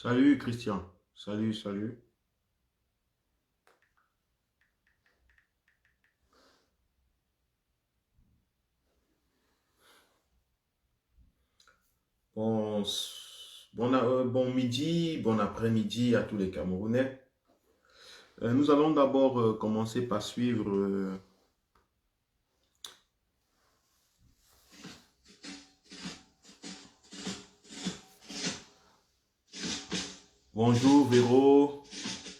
Salut Christian. Salut, salut. Bon, bon midi, bon après-midi à tous les Camerounais. Nous allons d'abord commencer par suivre. Bonjour Véro,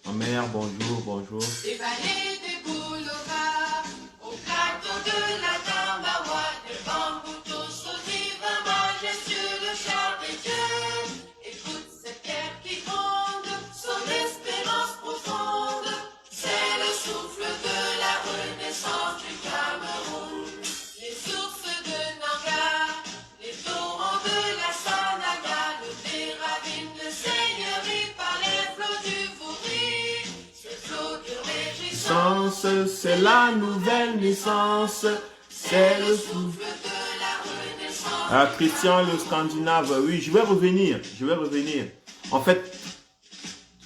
ma mère, bonjour, bonjour. Des vallées, des boulevards, au plateau de la Tambawa, des bambous tous aux divins majestueux, le char des dieux. Écoute cette terre qui gronde, son espérance profonde, c'est le souffle de la renaissance du Cameroun. Les sources de Nanga, les torrents de la Sanaga, le Béravine, le Seigneurie par les flots du Vouri, ce flot de réjouissance. C'est la nouvelle naissance, c'est le souffle. De la renaissance. Ah, Christian le Scandinave, oui, je vais revenir, je vais revenir. En fait,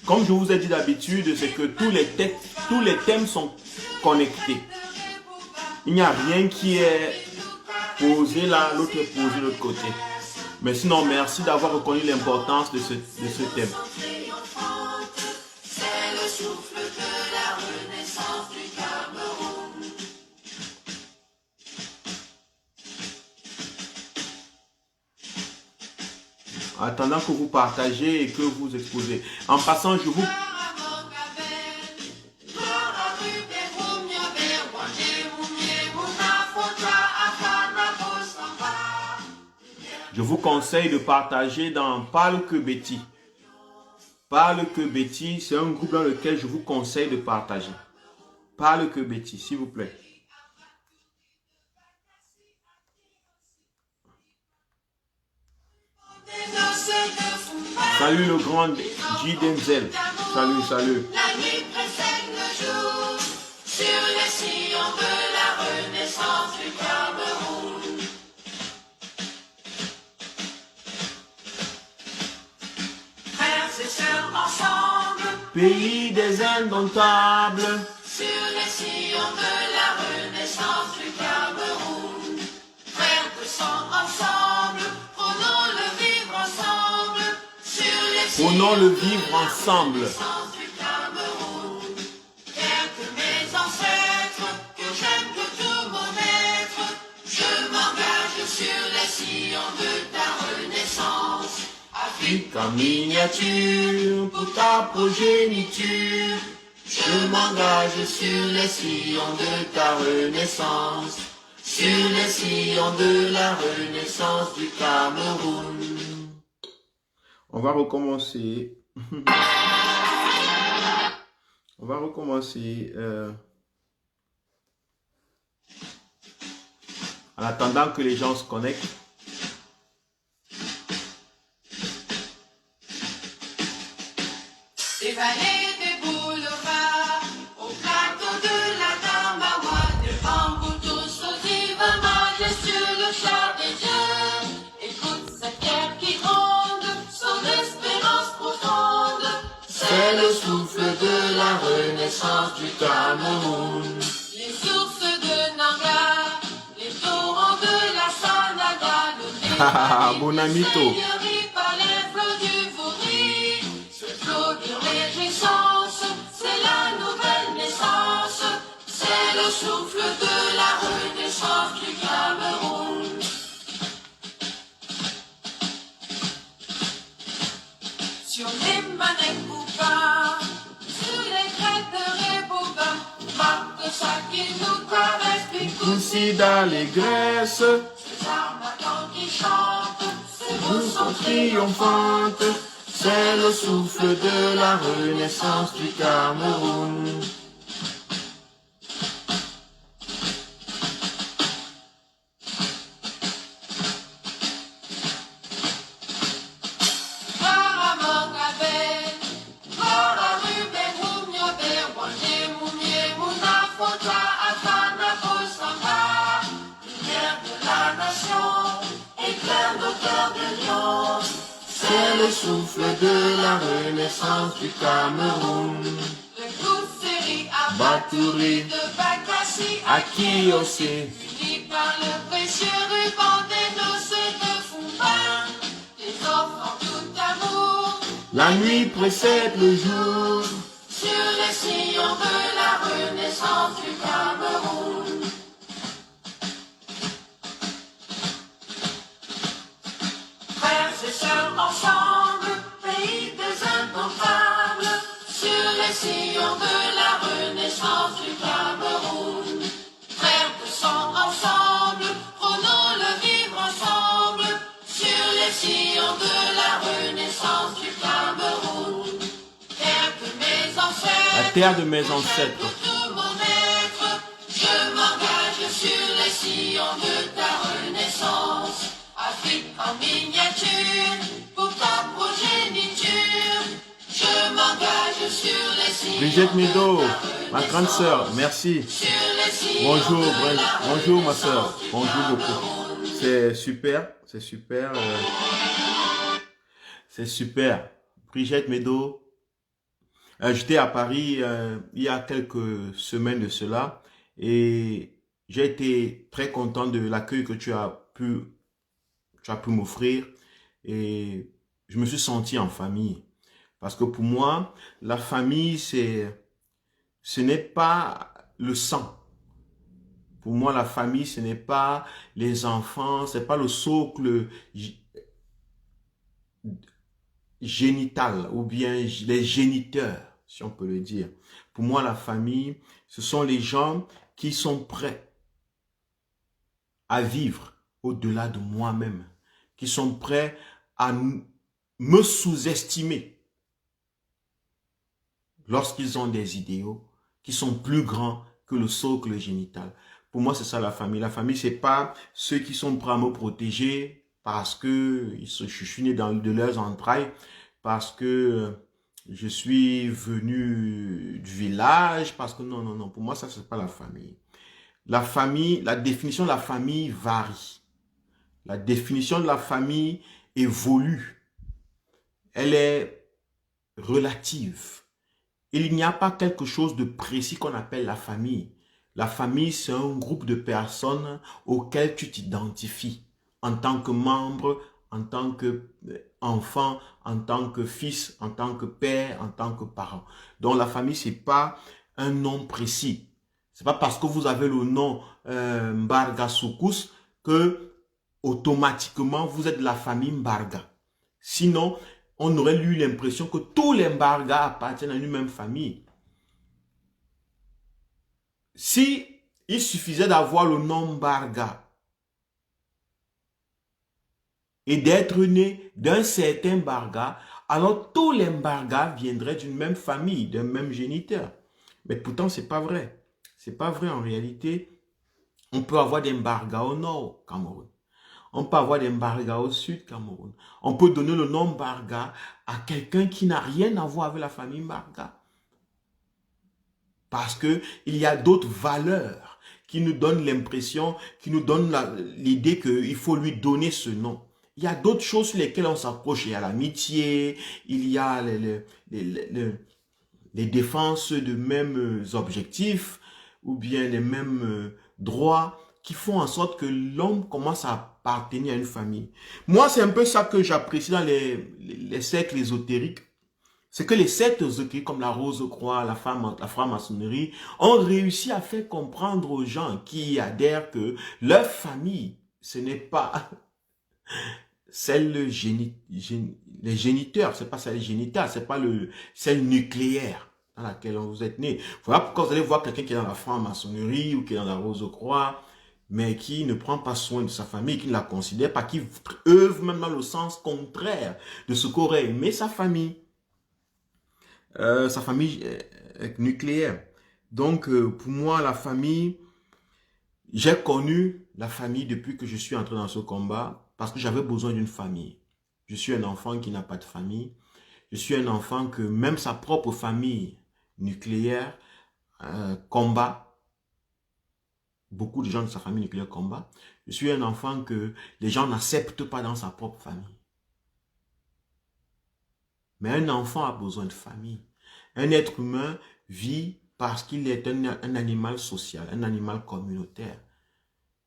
comme je vous ai dit d'habitude, c'est que tous les thèmes sont connectés. Il n'y a rien qui est posé là, l'autre est posé de l'autre côté. Mais sinon, merci d'avoir reconnu l'importance de ce thème. C'est le souffle de la renaissance du Cameroun. Attendant que vous partagez et que vous exposez. En passant, je vous... Je vous conseille de partager dans Parle que Betty. Parle que Betty, c'est un groupe dans lequel je vous conseille de partager. Parle que Betty, s'il vous plaît. Salut le grand J. Denzel. Salut, salut. La nuit précède le jour sur les sillons de la renaissance du Cameroun. Frères et sœurs ensemble, Pays des indomptables. sur les sillons de la renaissance du Cameroun. Frères de sang ensemble, prenons le vivre ensemble, sur les Prenons le vivre ensemble. renaissance du Cameroun. Terre de mes ancêtres, que j'aime de tout mon être, je m'engage sur les sillons de ta renaissance. Afrique En miniature pour ta progéniture. je m'engage sur les sillons de ta renaissance, sur les sillons de la renaissance du Cameroun. On va recommencer. On va recommencer. En attendant que les gens se connectent. Des vallées, des boulevards, au plateau de la Tambawa, des bambous tous aux divins majestueux, le char des dieux. Écoute cette terre qui gronde, son espérance profonde, c'est le souffle de la renaissance du Cameroun. Les sources de Nanga, les torrents de la Sanaga, le Bonamito. Seigneurie par les flots du Vouri, ce flot de réjouissance, c'est la nouvelle naissance, c'est le souffle de la renaissance du Cameroun. Sur les manettes Bouba, sur les crêtes de Reboba, marque ça qui nous caresse, puis Coussi d'allégresse. ces armatans qui chantent, ces mots sont Triomphante. C'est le souffle de la renaissance du Cameroun. C'est le souffle de la renaissance du Cameroun. Le Kouferi à Batouri, de Bakassi à qui aussi, unis par le précieux ruban des noces de Fumba. Les offres en tout amour la nuit précède le jour. sur les sillons de la renaissance du Cameroun. Frères et sœurs ensemble, pays des indomptables, sur les sillons de la renaissance du Cameroun. Frères de sang ensemble, prenons le vivre ensemble, sur les sillons de la renaissance du Cameroun. Terre de mes La ancêtres, terre de mes ancêtres. pour tout mon être, je m'engage sur les sillons de ta renaissance. Afrique en miniature, pour ta progéniture, je m'engage sur les sillons Brigitte Meadow, de ta ma grande sœur, merci. sur les sillons Bonjour, de la bonjour ma sœur. renaissance du Bonjour beaucoup. Cameroun. C'est super, c'est super. C'est super. Brigitte Meadow. J'étais à Paris il y a quelques semaines de cela et j'ai été très content de l'accueil que tu as pu m'offrir et je me suis senti en famille. Parce que pour moi, la famille, ce n'est pas le sang. Pour moi, la famille, ce n'est pas les enfants, c'est pas le socle génital ou bien les géniteurs, si on peut le dire. Pour moi, la famille, ce sont les gens qui sont prêts à vivre au-delà de moi-même, qui sont prêts à me sous-estimer lorsqu'ils ont des idéaux qui sont plus grands que le socle génital. Pour moi, c'est ça la famille. La famille, c'est pas ceux qui sont prêts à me protéger parce que je suis né de leurs entrailles, parce que je suis venu du village, parce que non, non, non. Pour moi, ça, c'est pas la famille. La famille, la définition de la famille varie. La définition de la famille évolue. Elle est relative. Il n'y a pas quelque chose de précis qu'on appelle la famille. La famille, c'est un groupe de personnes auxquelles tu t'identifies en tant que membre, en tant qu'enfant, en tant que fils, en tant que père, en tant que parent. Donc la famille, c'est pas un nom précis. C'est pas parce que vous avez le nom Mbarga Soukous que automatiquement vous êtes de la famille Mbarga. Sinon, on aurait eu l'impression que tous les Mbarga appartiennent à une même famille. Si il suffisait d'avoir le nom Mbarga et d'être né d'un certain Mbarga, alors tous les Mbarga viendraient d'une même famille, d'un même géniteur. Mais pourtant, c'est pas vrai. C'est pas vrai en réalité. On peut avoir des Mbarga au nord Cameroun. On peut avoir des Mbarga au sud Cameroun. On peut donner le nom Mbarga à quelqu'un qui n'a rien à voir avec la famille Mbarga. Parce que il y a d'autres valeurs qui nous donnent l'impression, qui nous donnent l'idée qu'il faut lui donner ce nom. Il y a d'autres choses sur lesquelles on s'approche. Il y a l'amitié, il y a les défenses de mêmes objectifs ou bien les mêmes droits qui font en sorte que l'homme commence à appartenir à une famille. Moi, c'est un peu ça que j'apprécie dans les cercles ésotériques. C'est que les cercles ésotériques comme la Rose-Croix, la franc-maçonnerie ont réussi à faire comprendre aux gens qui adhèrent que leur famille, ce n'est pas celle les géniteurs, c'est pas celle génitale, c'est pas celle nucléaire dans laquelle vous êtes né. Voilà pourquoi vous allez voir quelqu'un qui est dans la franc-maçonnerie ou qui est dans la Rose-Croix, mais qui ne prend pas soin de sa famille, qui ne la considère pas, qui œuvre même dans le sens contraire de ce qu'aurait aimé sa famille nucléaire. Donc, pour moi, la famille, j'ai connu la famille depuis que je suis entré dans ce combat parce que j'avais besoin d'une famille. Je suis un enfant qui n'a pas de famille. Je suis un enfant que même sa propre famille nucléaire combat. Beaucoup de gens de sa famille nucléaire combattent. Je suis un enfant que les gens n'acceptent pas dans sa propre famille. Mais un enfant a besoin de famille. Un être humain vit parce qu'il est un animal social, un animal communautaire.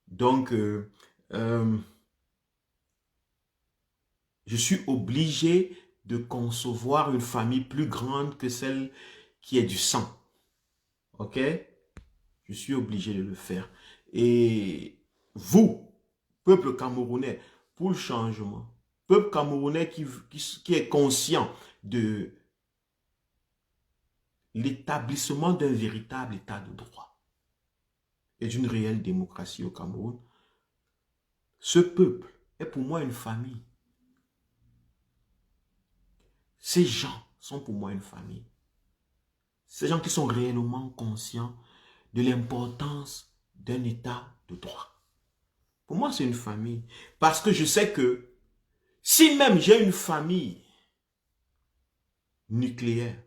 Donc, je suis obligé de concevoir une famille plus grande que celle qui est du sang. Ok? Je suis obligé de le faire. Et vous, peuple camerounais, pour le changement, peuple camerounais qui est conscient de l'établissement d'un véritable état de droit et d'une réelle démocratie au Cameroun, ce peuple est pour moi une famille. Ces gens sont pour moi une famille. Ces gens qui sont réellement conscients de l'importance d'un état de droit. Pour moi, c'est une famille. Parce que je sais que si même j'ai une famille nucléaire,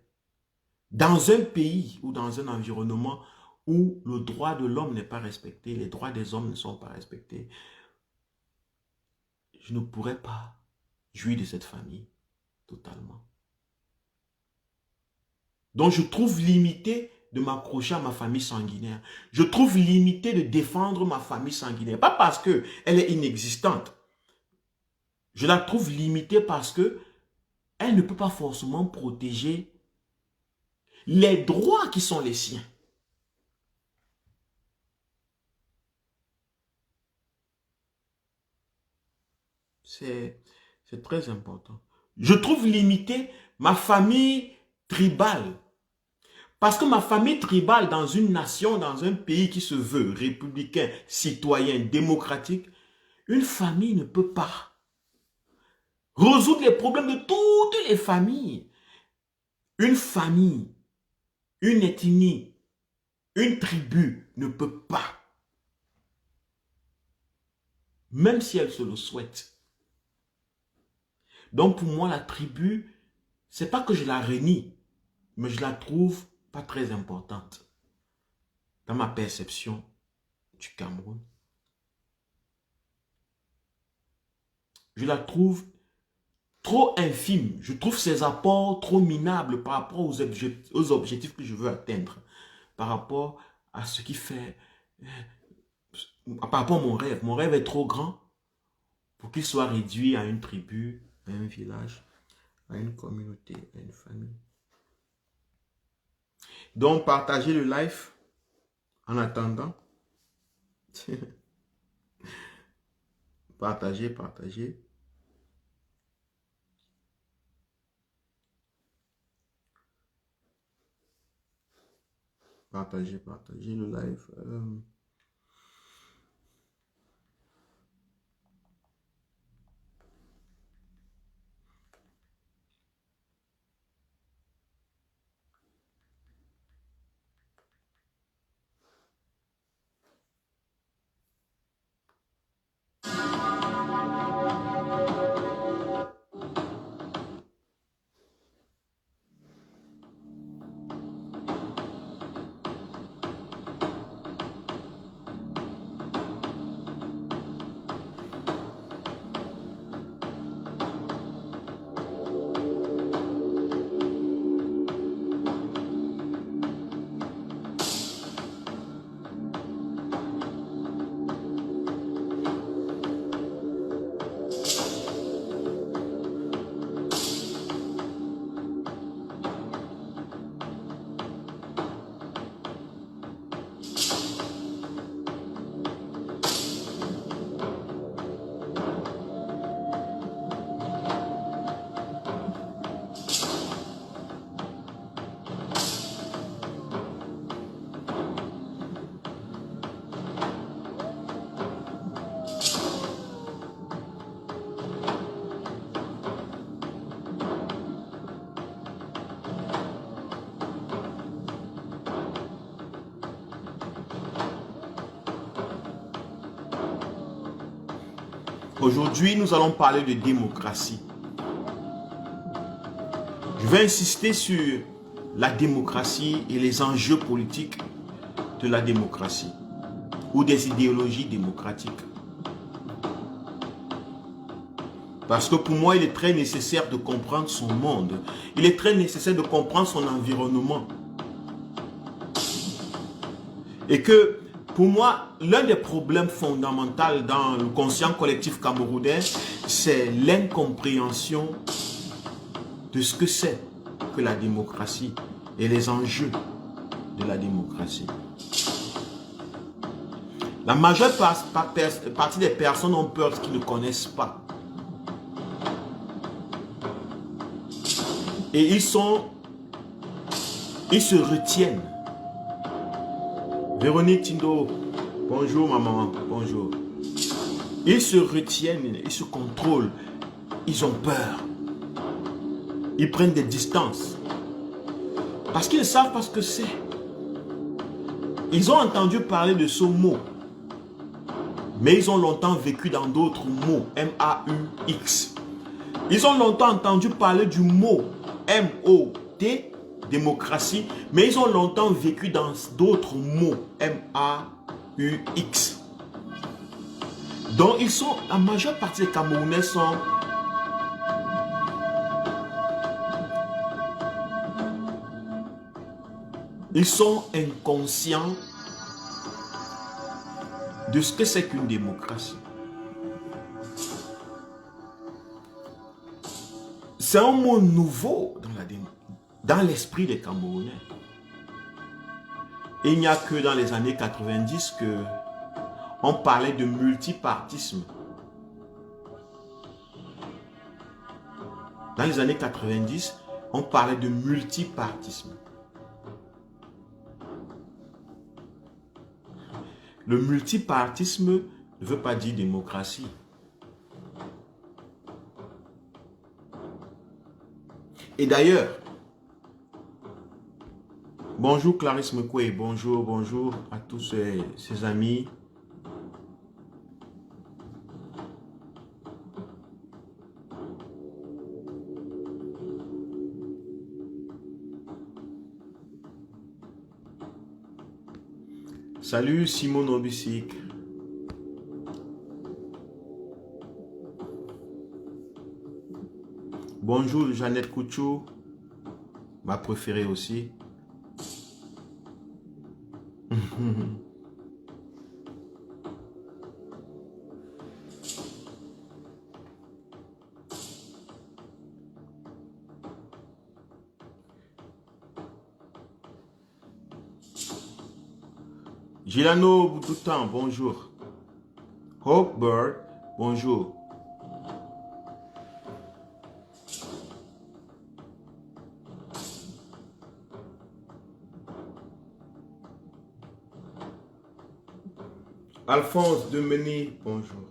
dans un pays ou dans un environnement où le droit de l'homme n'est pas respecté, les droits des hommes ne sont pas respectés, je ne pourrais pas jouir de cette famille totalement. Donc je trouve limité de m'accrocher à ma famille sanguinaire. Je trouve limité de défendre ma famille sanguinaire. Pas parce qu'elle est inexistante. Je la trouve limitée parce que elle ne peut pas forcément protéger les droits qui sont les siens. C'est très important. Je trouve limité ma famille tribale. Parce que ma famille tribale dans une nation, dans un pays qui se veut républicain, citoyen, démocratique, une famille ne peut pas résoudre les problèmes de toutes les familles. Une famille, une ethnie, une tribu ne peut pas, même si elle se le souhaite. Donc pour moi, la tribu, c'est pas que je la renie, mais je la trouve pas très importante dans ma perception du Cameroun. Je la trouve trop infime. Je trouve ses apports trop minables par rapport aux objectifs que je veux atteindre. Par rapport à ce qui fait... Par rapport à mon rêve. Mon rêve est trop grand pour qu'il soit réduit à une tribu, à un village, à une communauté, à une famille. Donc, partagez le live en attendant. Partagez. Partagez le live. Aujourd'hui, nous allons parler de démocratie. Je vais insister sur la démocratie et les enjeux politiques de la démocratie ou des idéologies démocratiques. Parce que pour moi, il est très nécessaire de comprendre son monde. Il est très nécessaire de comprendre son environnement. Et que, pour moi, l'un des problèmes fondamentaux dans le conscient collectif camerounais, c'est l'incompréhension de ce que c'est que la démocratie et les enjeux de la démocratie. La majeure partie des personnes ont peur de ce qu'ils ne connaissent pas. Et ils se retiennent. Véronique Tindo, bonjour maman, bonjour. Ils se retiennent, ils se contrôlent, ils ont peur. Ils prennent des distances. Parce qu'ils ne savent pas ce que c'est. Ils ont entendu parler de ce mot. Mais ils ont longtemps vécu dans d'autres mots, M-A-U-X. Ils ont longtemps entendu parler du mot M-O-T, démocratie, mais ils ont longtemps vécu dans d'autres mots, M-A-U-X. Donc ils sont, la majeure partie des Camerounais sont inconscients de ce que c'est qu'une démocratie. C'est un mot nouveau dans l'esprit des Camerounais. Et il n'y a que dans les années 90 que on parlait de multipartisme. Dans les années 90, on parlait de multipartisme. Le multipartisme ne veut pas dire démocratie. Et d'ailleurs, bonjour Clarisse Mekwe, bonjour à tous ces amis. Salut Simon Obisik. Bonjour Jeannette Couchou, ma préférée aussi. Gilano Boutoutan, bonjour. Hope Bird, bonjour. Alphonse Demeny, bonjour.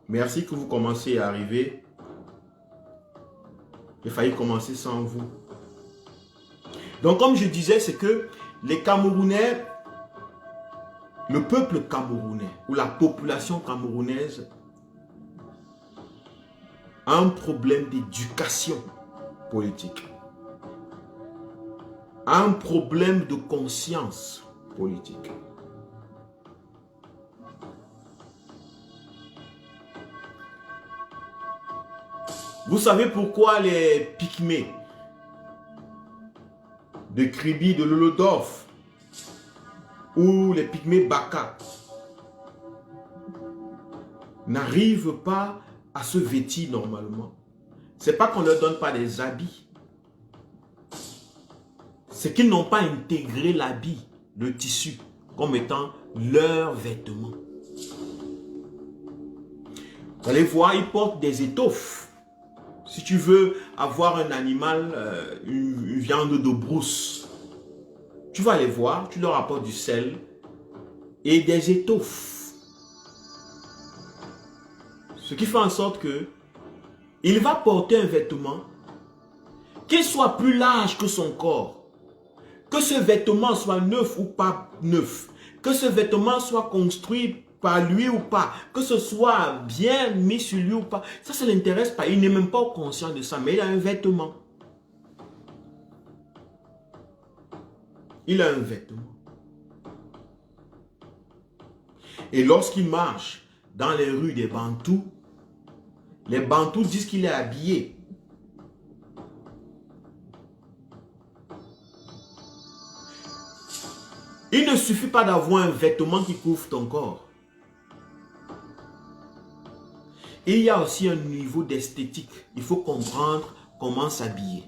Merci que vous commencez à arriver. J'ai failli commencer sans vous. Donc comme je disais, c'est que les Camerounais, le peuple camerounais ou la population camerounaise a un problème d'éducation politique. A un problème de conscience politique. Vous savez pourquoi les Pygmées de Kribi, de Lolodorf ou les Pygmées Baka n'arrivent pas à se vêtir normalement? C'est pas qu'on ne leur donne pas des habits. C'est qu'ils n'ont pas intégré l'habit, le tissu, comme étant leur vêtement. Vous allez voir, ils portent des étoffes. Si tu veux avoir un animal, une viande de brousse, tu vas les voir, tu leur apportes du sel et des étoffes. Ce qui fait en sorte que il va porter un vêtement qui soit plus large que son corps. Que ce vêtement soit neuf ou pas neuf. Que ce vêtement soit construit par lui ou pas, que ce soit bien mis sur lui ou pas, ça ne l'intéresse pas. Il n'est même pas conscient de ça, mais il a un vêtement. Il a un vêtement. Et lorsqu'il marche dans les rues des Bantous, les Bantous disent qu'il est habillé. Il ne suffit pas d'avoir un vêtement qui couvre ton corps. Il y a aussi un niveau d'esthétique. Il faut comprendre comment s'habiller.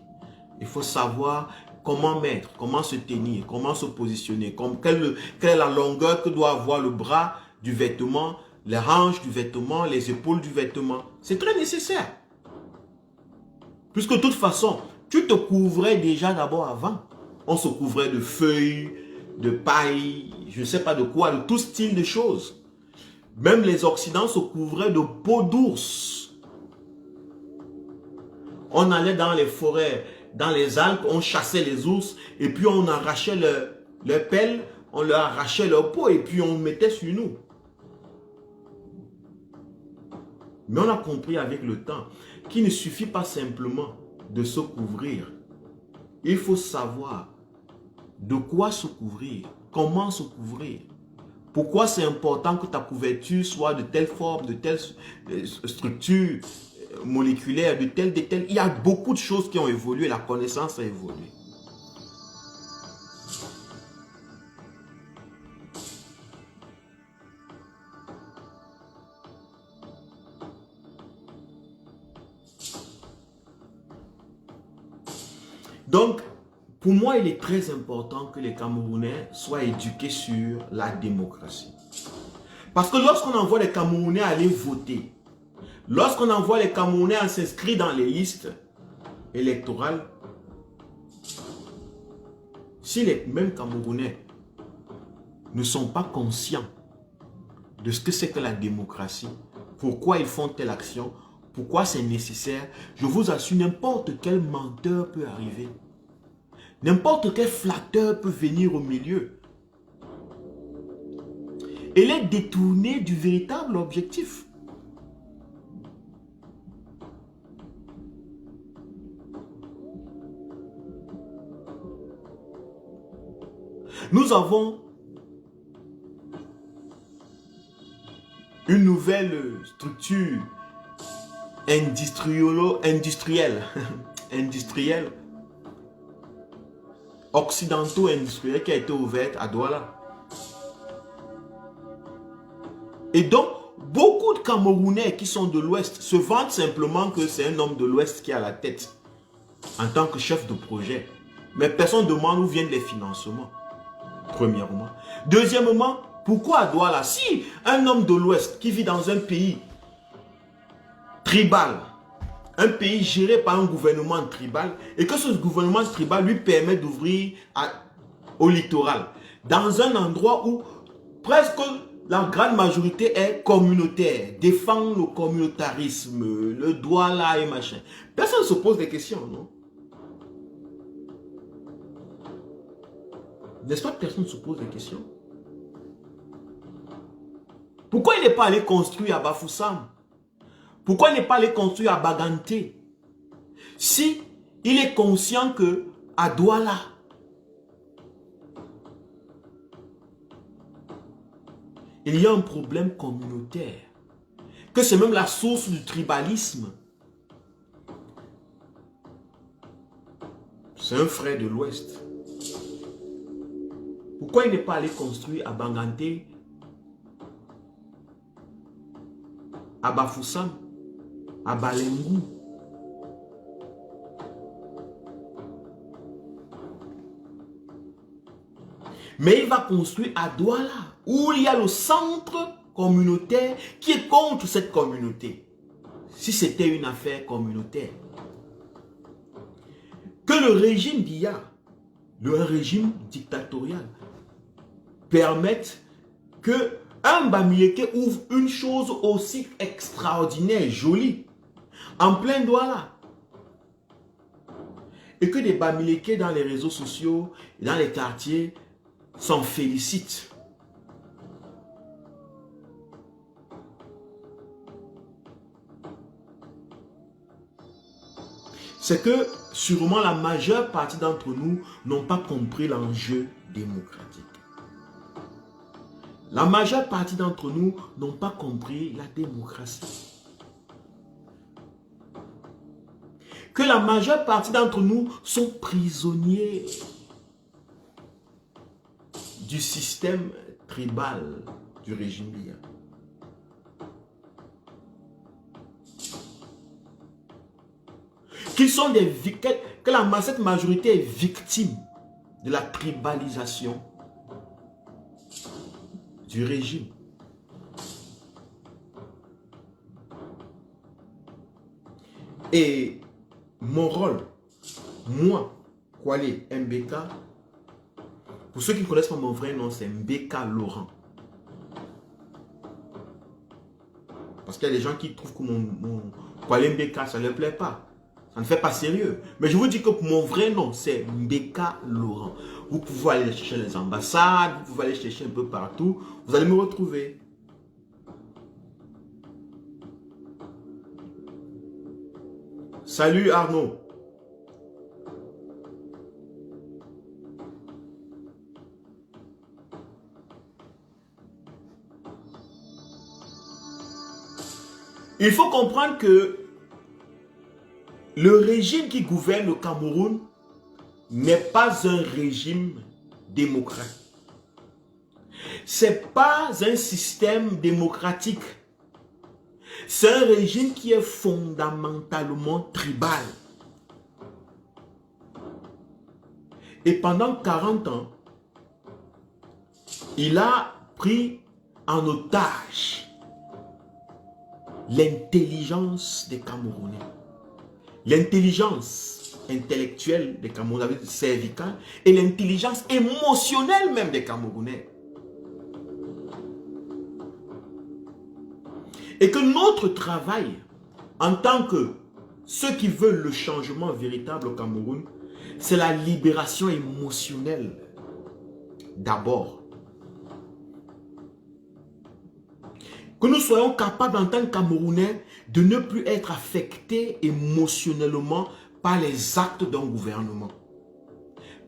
Il faut savoir comment mettre, comment se tenir, comment se positionner, quelle est la longueur que doit avoir le bras du vêtement, les hanches du vêtement, les épaules du vêtement. C'est très nécessaire. Puisque de toute façon, tu te couvrais déjà d'abord avant. On se couvrait de feuilles, de paille, je ne sais pas de quoi, de tout style de choses. Même les Occidentaux se couvraient de peau d'ours. On allait dans les forêts, dans les Alpes, on chassait les ours et puis on arrachait leur pelle, on leur arrachait leur peau et puis on mettait sur nous. Mais on a compris avec le temps qu'il ne suffit pas simplement de se couvrir. Il faut savoir de quoi se couvrir, comment se couvrir. Pourquoi c'est important que ta couverture soit de telle forme, de telle structure moléculaire, de telle. Il y a beaucoup de choses qui ont évolué, la connaissance a évolué. Donc, pour moi, il est très important que les Camerounais soient éduqués sur la démocratie. Parce que lorsqu'on envoie les Camerounais aller voter, lorsqu'on envoie les Camerounais à s'inscrire dans les listes électorales, si les mêmes Camerounais ne sont pas conscients de ce que c'est que la démocratie, pourquoi ils font telle action, pourquoi c'est nécessaire, je vous assure, n'importe quel menteur peut arriver. N'importe quel flatteur peut venir au milieu et les détourner du véritable objectif. Nous avons une nouvelle structure industrielle, occidentaux-industrielle qui a été ouverte à Douala. Et donc, beaucoup de Camerounais qui sont de l'Ouest se vantent simplement que c'est un homme de l'Ouest qui a la tête en tant que chef de projet. Mais personne ne demande où viennent les financements, premièrement. Deuxièmement, pourquoi à Douala? Si un homme de l'Ouest qui vit dans un pays tribal, un pays géré par un gouvernement tribal, et que ce gouvernement tribal lui permet d'ouvrir au littoral, dans un endroit où presque la grande majorité est communautaire, défend le communautarisme, le Douala et machin. Personne ne se pose des questions, non? N'est-ce pas que personne ne se pose des questions? Pourquoi il n'est pas allé construire à Bafoussam? Pourquoi il n'est pas allé construire à Baganté? Si il est conscient que à Douala, il y a un problème communautaire, que c'est même la source du tribalisme. C'est un frère de l'Ouest. Pourquoi il n'est pas allé construire à Baganté, à Bafoussam, à Balengou? Mais il va construire à Douala, où il y a le centre communautaire qui est contre cette communauté. Si c'était une affaire communautaire. Que le régime d'IA, le régime dictatorial, permette que un Bamileke ouvre une chose aussi extraordinaire, jolie, en plein Douala. Et que des Bamileke dans les réseaux sociaux, dans les quartiers, s'en félicitent. C'est que sûrement la majeure partie d'entre nous n'ont pas compris l'enjeu démocratique. La majeure partie d'entre nous n'ont pas compris la démocratie. Que la majeure partie d'entre nous sont prisonniers du système tribal du régime Biya. Qu'ils sont que cette majorité est victime de la tribalisation du régime. Et mon rôle, moi, Kwale Mbeka, pour ceux qui ne connaissent pas mon vrai nom, c'est Mbeka Laurent. Parce qu'il y a des gens qui trouvent que mon Kwale Mbeka, ça ne leur plaît pas. Ça ne fait pas sérieux. Mais je vous dis que mon vrai nom, c'est Mbeka Laurent. Vous pouvez aller chercher les ambassades, vous pouvez aller chercher un peu partout. Vous allez me retrouver. Salut Arnaud. Il faut comprendre que le régime qui gouverne le Cameroun n'est pas un régime démocratique. Ce n'est pas un système démocratique. C'est un régime qui est fondamentalement tribal. Et pendant 40 ans, il a pris en otage l'intelligence des Camerounais. L'intelligence intellectuelle des Camerounais, cervicale, et l'intelligence émotionnelle même des Camerounais. Et que notre travail, en tant que ceux qui veulent le changement véritable au Cameroun, c'est la libération émotionnelle d'abord. Que nous soyons capables en tant que Camerounais de ne plus être affectés émotionnellement par les actes d'un gouvernement,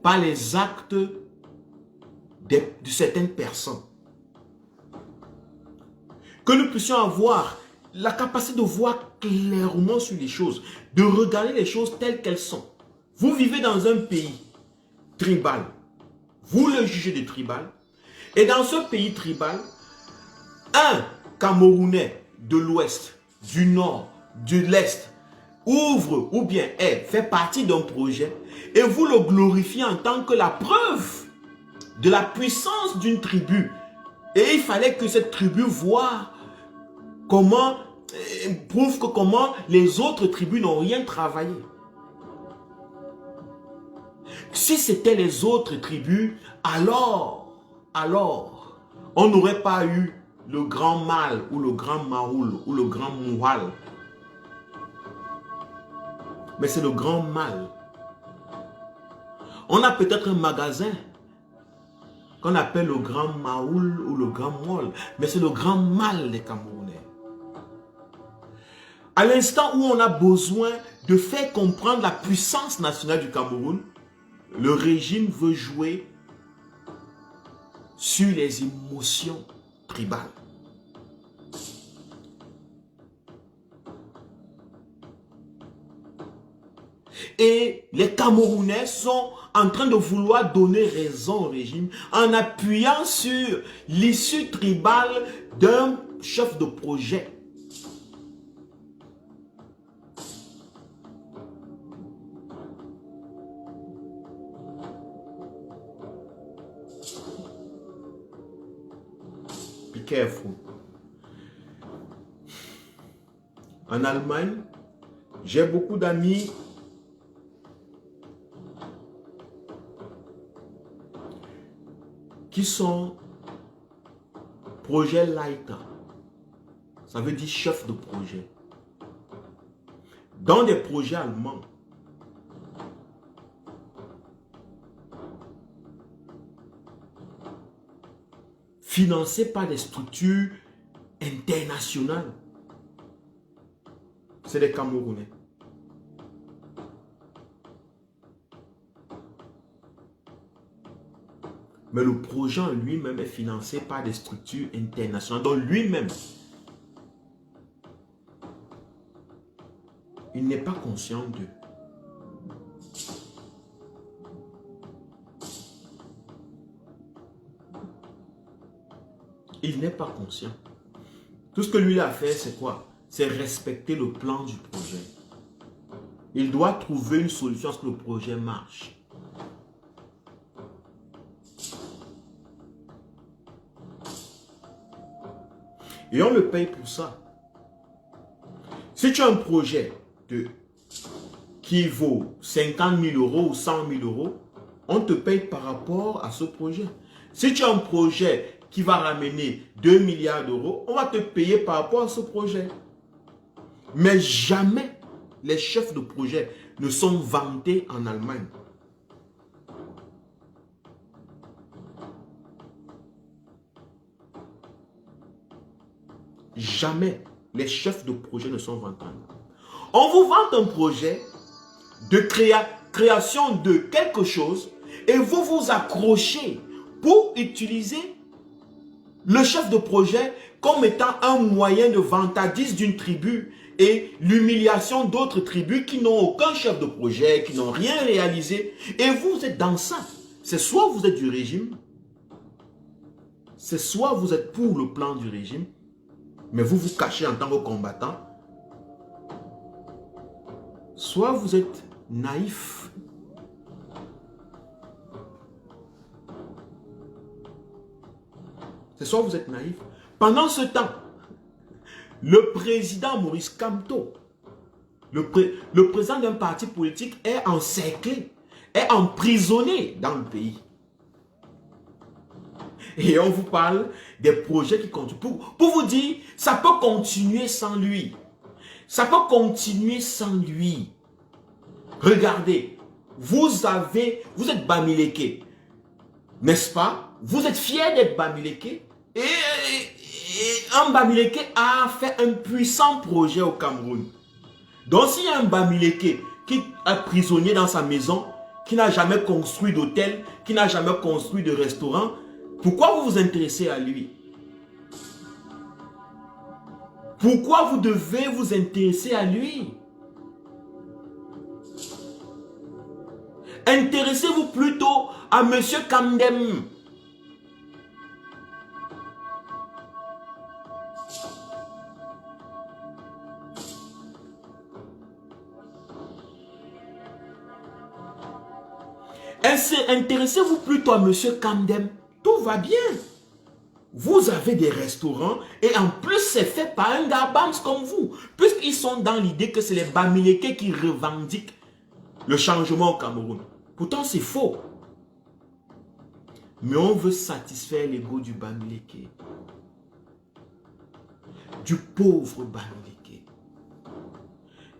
par les actes de certaines personnes. Que nous puissions avoir la capacité de voir clairement sur les choses, de regarder les choses telles qu'elles sont. Vous vivez dans un pays tribal, vous le jugez de tribal, et dans ce pays tribal, un Camerounais de l'Ouest, du Nord, de l'Est, ouvre ou bien fait partie d'un projet, et vous le glorifiez en tant que la preuve de la puissance d'une tribu. Et il fallait que cette tribu voie comment, prouve que comment les autres tribus n'ont rien travaillé. Si c'était les autres tribus, alors, on n'aurait pas eu le grand mal, ou le grand maoul, ou le grand mouhal. Mais c'est le grand mal. On a peut-être un magasin qu'on appelle le grand maoul ou le grand moul, mais c'est le grand mal des Camerounais. À l'instant où on a besoin de faire comprendre la puissance nationale du Cameroun, le régime veut jouer sur les émotions tribales. Et les Camerounais sont en train de vouloir donner raison au régime en appuyant sur l'issue tribale d'un chef de projet. Be careful. En Allemagne, j'ai beaucoup d'amis qui sont projet Leiter. Ça veut dire chef de projet. Dans des projets allemands, financés par des structures internationales, c'est des Camerounais. Mais le projet en lui-même est financé par des structures internationales. Donc lui-même, il n'est pas conscient d'eux. Il n'est pas conscient. Tout ce que lui a fait, c'est quoi? C'est respecter le plan du projet. Il doit trouver une solution à ce que le projet marche. Et on le paye pour ça. Si tu as un projet qui vaut 50 000 euros ou 100 000 euros, on te paye par rapport à ce projet. Si tu as un projet qui va ramener 2 milliards d'euros, on va te payer par rapport à ce projet. Mais jamais les chefs de projet ne sont vantés en Allemagne. Jamais les chefs de projet ne sont vantés en Allemagne. On vous vante un projet de création de quelque chose et vous vous accrochez pour utiliser le chef de projet comme étant un moyen de vantardise d'une tribu et l'humiliation d'autres tribus qui n'ont aucun chef de projet, qui n'ont rien réalisé. Et vous êtes dans ça. C'est soit vous êtes du régime, c'est soit vous êtes pour le plan du régime, mais vous vous cachez en tant que combattant, soit vous êtes naïf. C'est soit vous êtes naïf. Pendant ce temps, le président Maurice Kamto, le président d'un parti politique est encerclé, est emprisonné dans le pays. Et on vous parle des projets qui continuent. Pour vous dire, ça peut continuer sans lui. Ça peut continuer sans lui. Regardez, vous êtes Bamileke, n'est-ce pas? Vous êtes fier d'être Bamileke. Et un Bamileke a fait un puissant projet au Cameroun. Donc s'il y a un Bamileke qui est prisonnier dans sa maison, qui n'a jamais construit d'hôtel, qui n'a jamais construit de restaurant, pourquoi vous vous intéressez à lui? Pourquoi vous devez vous intéresser à lui? Intéressez-vous plutôt à M. Kamdem. Intéressez-vous plutôt à M. Kamdem. Tout va bien. Vous avez des restaurants et en plus c'est fait par un gars Bams comme vous. Puisqu'ils sont dans l'idée que c'est les Bamileke qui revendiquent le changement au Cameroun. Pourtant c'est faux. Mais on veut satisfaire l'ego du Bamileke. Du pauvre Bamileke.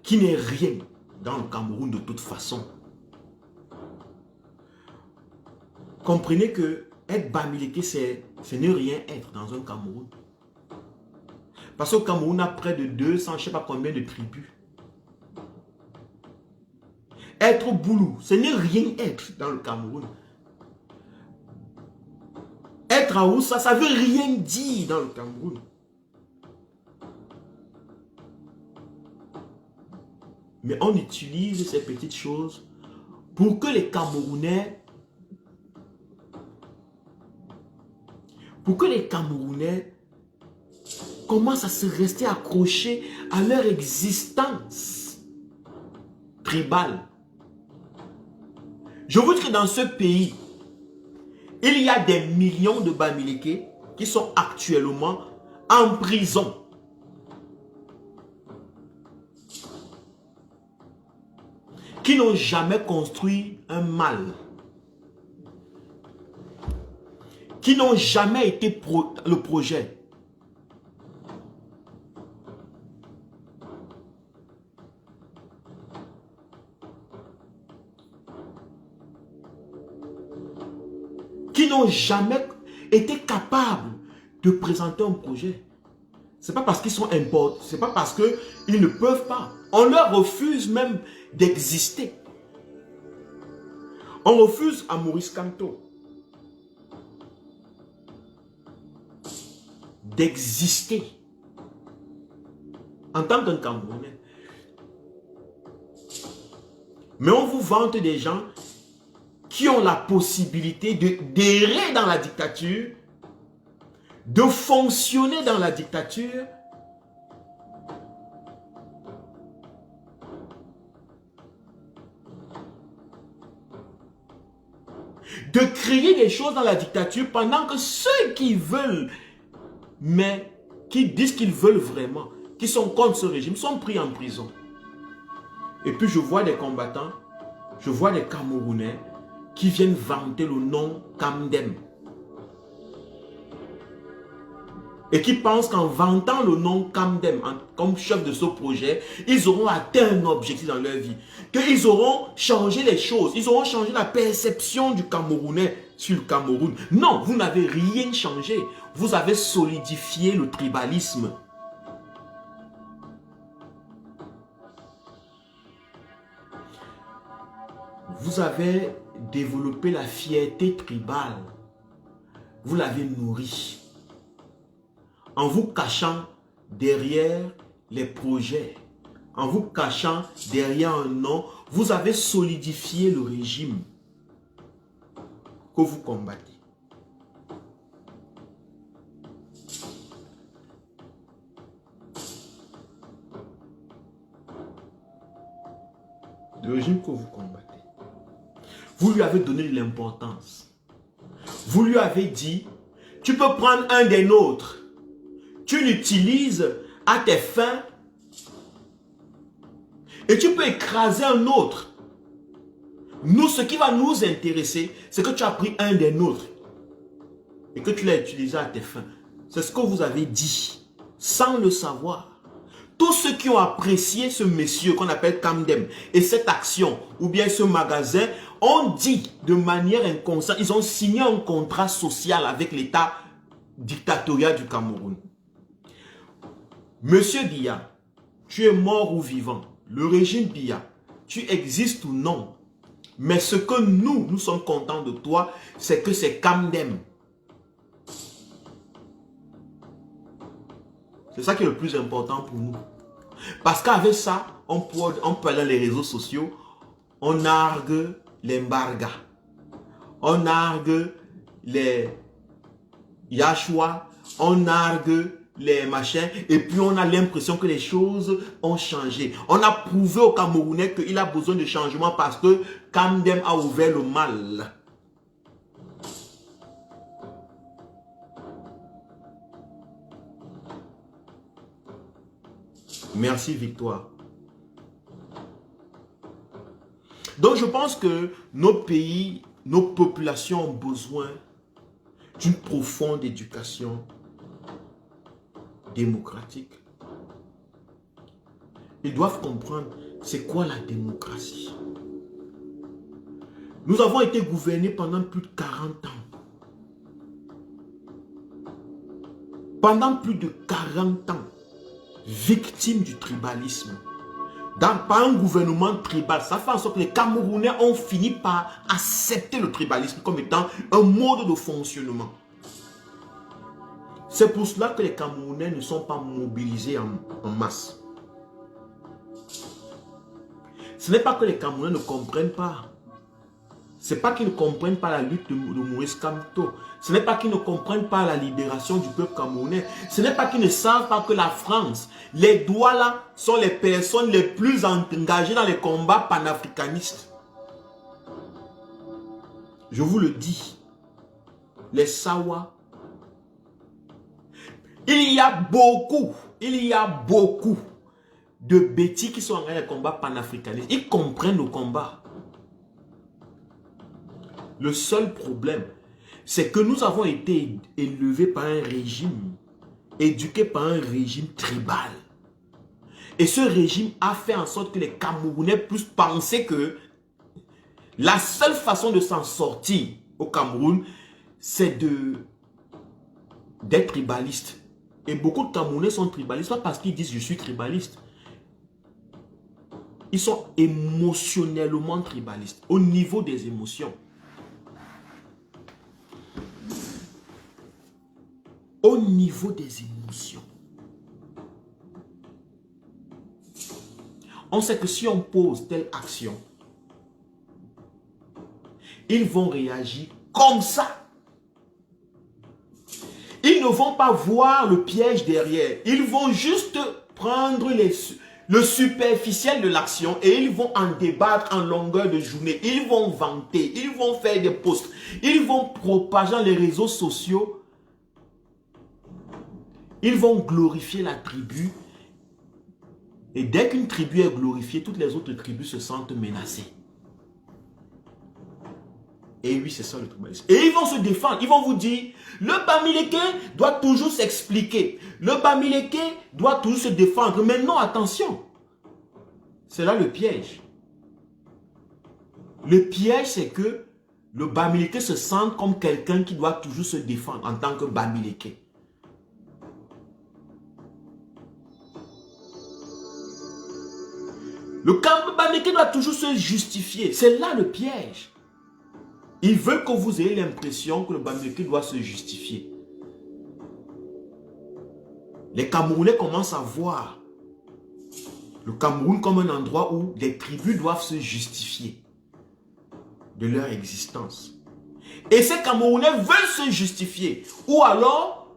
Qui n'est rien dans le Cameroun de toute façon. Comprenez que être Bamileke, c'est ne rien être dans un Cameroun. Parce qu'au Cameroun, a près de 200, je ne sais pas combien de tribus. Être Boulou, c'est ne rien être dans le Cameroun. Être Aoussa, ça ne veut rien dire dans le Cameroun. Mais on utilise ces petites choses pour que les Camerounais commencent à se rester accrochés à leur existence tribale. Je vous dis que dans ce pays, il y a des millions de Bamileke qui sont actuellement en prison. Qui n'ont jamais construit un mâle. Qui n'ont jamais été le projet. Qui n'ont jamais été capables de présenter un projet. Ce n'est pas parce qu'ils sont importés, ce n'est pas parce qu'ils ne peuvent pas. On leur refuse même d'exister. On refuse à Maurice Kamto. d'exister en tant qu'un Camerounais. Mais on vous vante des gens qui ont la possibilité d'errer dans la dictature, de fonctionner dans la dictature, de créer des choses dans la dictature pendant que ceux qui veulent, mais qui disent qu'ils veulent vraiment, qui sont contre ce régime, sont pris en prison. Et puis je vois des combattants, je vois des Camerounais qui viennent vanter le nom Kamdem. Et qui pensent qu'en vantant le nom Kamdem comme chef de ce projet, ils auront atteint un objectif dans leur vie. Qu'ils auront changé les choses, ils auront changé la perception du Camerounais sur le Cameroun. Non, vous n'avez rien changé. Vous avez solidifié le tribalisme. Vous avez développé la fierté tribale. Vous l'avez nourrie. En vous cachant derrière les projets, en vous cachant derrière un nom, vous avez solidifié le régime que vous combattez. Le régime que vous combattez. Vous lui avez donné de l'importance. Vous lui avez dit, tu peux prendre un des nôtres. Tu l'utilises à tes fins et tu peux écraser un autre. Nous, ce qui va nous intéresser, c'est que tu as pris un des nôtres et que tu l'as utilisé à tes fins. C'est ce que vous avez dit, sans le savoir. Tous ceux qui ont apprécié ce monsieur qu'on appelle Kamdem et cette action ou bien ce magasin ont dit de manière inconsciente, ils ont signé un contrat social avec l'État dictatorial du Cameroun. Monsieur Biya, tu es mort ou vivant. Le régime Biya, tu existes ou non. Mais ce que nous sommes contents de toi, c'est que c'est Kamdem. C'est ça qui est le plus important pour nous. Parce qu'avec ça, on peut aller dans les réseaux sociaux, on nargue les Mbarga, on nargue les Yashua, on nargue les machins, et puis on a l'impression que les choses ont changé. On a prouvé au Camerounais qu'il a besoin de changement parce que Kamdem a ouvert le mal. Merci Victoire. Donc je pense que nos pays, nos populations ont besoin d'une profonde éducation démocratique. Ils doivent comprendre c'est quoi la démocratie. Nous avons été gouvernés pendant plus de 40 ans. Pendant plus de 40 ans, victimes du tribalisme. Par un gouvernement tribal, ça fait en sorte que les Camerounais ont fini par accepter le tribalisme comme étant un mode de fonctionnement. C'est pour cela que les Camerounais ne sont pas mobilisés en masse. Ce n'est pas que les Camerounais ne comprennent pas. Ce n'est pas qu'ils ne comprennent pas la lutte de Maurice Kamto. Ce n'est pas qu'ils ne comprennent pas la libération du peuple camerounais. Ce n'est pas qu'ils ne savent pas que la France, les Douala sont les personnes les plus engagées dans les combats panafricanistes. Je vous le dis. Les Sawa. Il y a beaucoup de bêtis qui sont engagés dans les combats panafricanistes. Ils comprennent le combat. Le seul problème, c'est que nous avons été élevés par un régime, éduqués par un régime tribal. Et ce régime a fait en sorte que les Camerounais puissent penser que la seule façon de s'en sortir au Cameroun, c'est d'être tribaliste. Et beaucoup de Camerounais sont tribalistes, pas parce qu'ils disent je suis tribaliste. Ils sont émotionnellement tribalistes, au niveau des émotions. au niveau des émotions. On sait que si on pose telle action, ils vont réagir comme ça. Ils ne vont pas voir le piège derrière. Ils vont juste prendre le superficiel de l'action et ils vont en débattre en longueur de journée. Ils vont vanter, ils vont faire des posts, ils vont propager dans les réseaux sociaux. Ils vont glorifier la tribu. Et dès qu'une tribu est glorifiée, toutes les autres tribus se sentent menacées. Et oui, c'est ça le tribalisme. Et ils vont se défendre. Ils vont vous dire, le Bamileke doit toujours s'expliquer. Le Bamileke doit toujours se défendre. Mais non, attention. C'est là le piège. Le piège, c'est que le Bamileke se sente comme quelqu'un qui doit toujours se défendre en tant que Bamileke. Le Bamileke doit toujours se justifier. C'est là le piège. Ils veulent que vous ayez l'impression que le Bamileke doit se justifier. Les Camerounais commencent à voir le Cameroun comme un endroit où les tribus doivent se justifier de leur existence. Et ces Camerounais veulent se justifier ou alors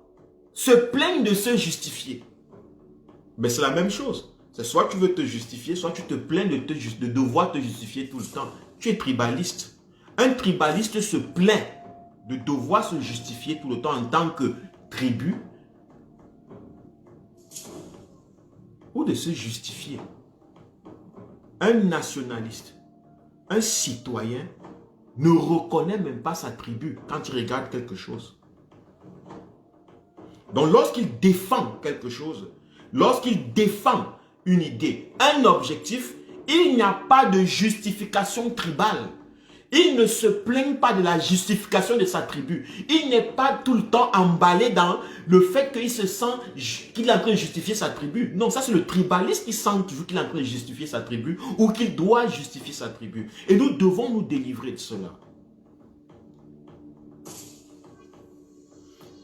se plaignent de se justifier. Mais c'est la même chose. C'est soit tu veux te justifier, soit tu te plains de devoir te justifier tout le temps. Tu es tribaliste. Un tribaliste se plaint de devoir se justifier tout le temps en tant que tribu ou de se justifier. Un nationaliste, un citoyen ne reconnaît même pas sa tribu quand il regarde quelque chose. Donc lorsqu'il défend quelque chose, lorsqu'il défend une idée, un objectif, il n'y a pas de justification tribale. Il ne se plaigne pas de la justification de sa tribu. Il n'est pas tout le temps emballé dans le fait qu'il se sent qu'il est en train de justifier sa tribu. Non, ça c'est le tribaliste qui sent toujours qu'il est en train de justifier sa tribu ou qu'il doit justifier sa tribu. Et nous devons nous délivrer de cela.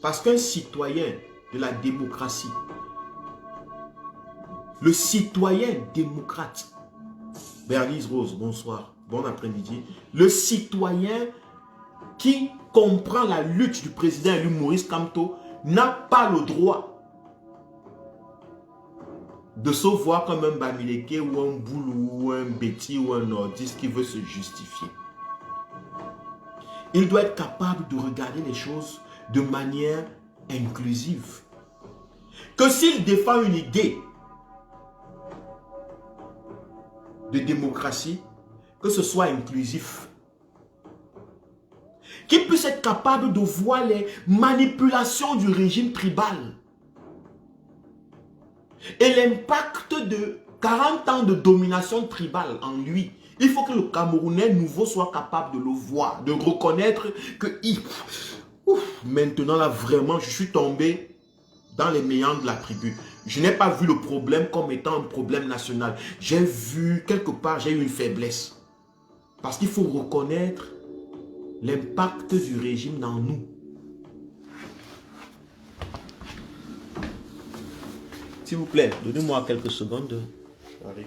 Parce qu'un citoyen de la démocratie, le citoyen démocrate, Berlise Rose, bonsoir. Bon après-midi. Le citoyen qui comprend la lutte du président élu Maurice Kamto n'a pas le droit de se voir comme un Bamileke ou un Boulou ou un Betty ou un nordiste qui veut se justifier. Il doit être capable de regarder les choses de manière inclusive. Que s'il défend une idée de démocratie, que ce soit inclusif. Qu'il puisse être capable de voir les manipulations du régime tribal. Et l'impact de 40 ans de domination tribale en lui. Il faut que le Camerounais nouveau soit capable de le voir, de reconnaître que maintenant là vraiment je suis tombé dans les méandres de la tribu. Je n'ai pas vu le problème comme étant un problème national. J'ai vu quelque part, j'ai eu une faiblesse. Parce qu'il faut reconnaître l'impact du régime dans nous. S'il vous plaît, donnez-moi quelques secondes. J'arrive.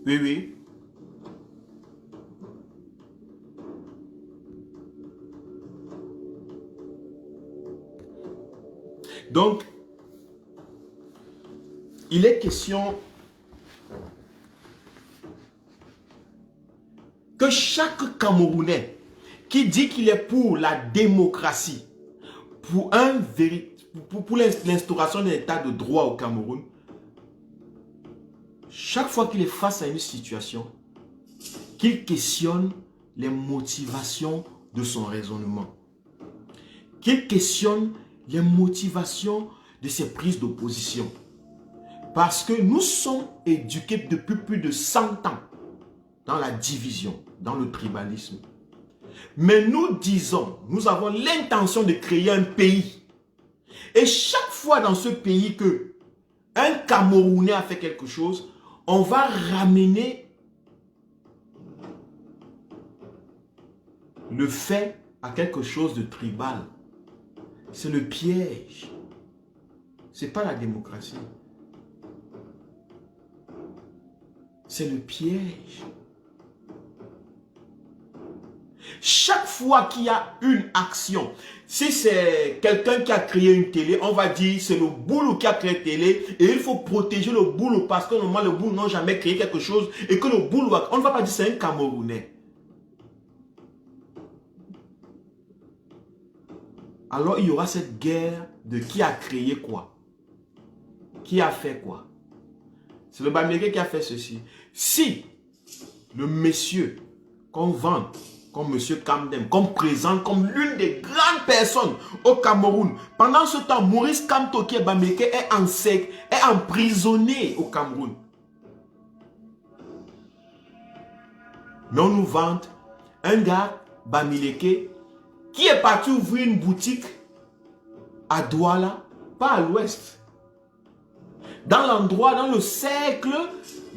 Oui, oui. Donc, il est question que chaque Camerounais qui dit qu'il est pour la démocratie, pour l'instauration d'un état de droit au Cameroun, chaque fois qu'il est face à une situation, qu'il questionne les motivations de son raisonnement, qu'il questionne les motivations de ses prises d'opposition. Parce que nous sommes éduqués depuis plus de 100 ans dans la division, dans le tribalisme. Mais nous disons, nous avons l'intention de créer un pays. Et chaque fois dans ce pays que un Camerounais a fait quelque chose, on va ramener le fait à quelque chose de tribal. C'est le piège. Ce n'est pas la démocratie. C'est le piège. Chaque fois qu'il y a une action, si c'est quelqu'un qui a créé une télé, on va dire c'est le boulot qui a créé une télé et il faut protéger le boulot parce que normalement le boulot n'a jamais créé quelque chose et que le boulot, on ne va pas dire c'est un Camerounais. Alors il y aura cette guerre de qui a créé quoi, qui a fait quoi. C'est le Bamileke qui a fait ceci. Si le monsieur qu'on vend comme monsieur Kamdem, comme présente comme l'une des grandes personnes au Cameroun, pendant ce temps, Maurice Kamto qui est Bamileke est emprisonné au Cameroun. Mais on nous vante un gars Bamileke qui est parti ouvrir une boutique à Douala, pas à l'ouest. Dans l'endroit, dans le cercle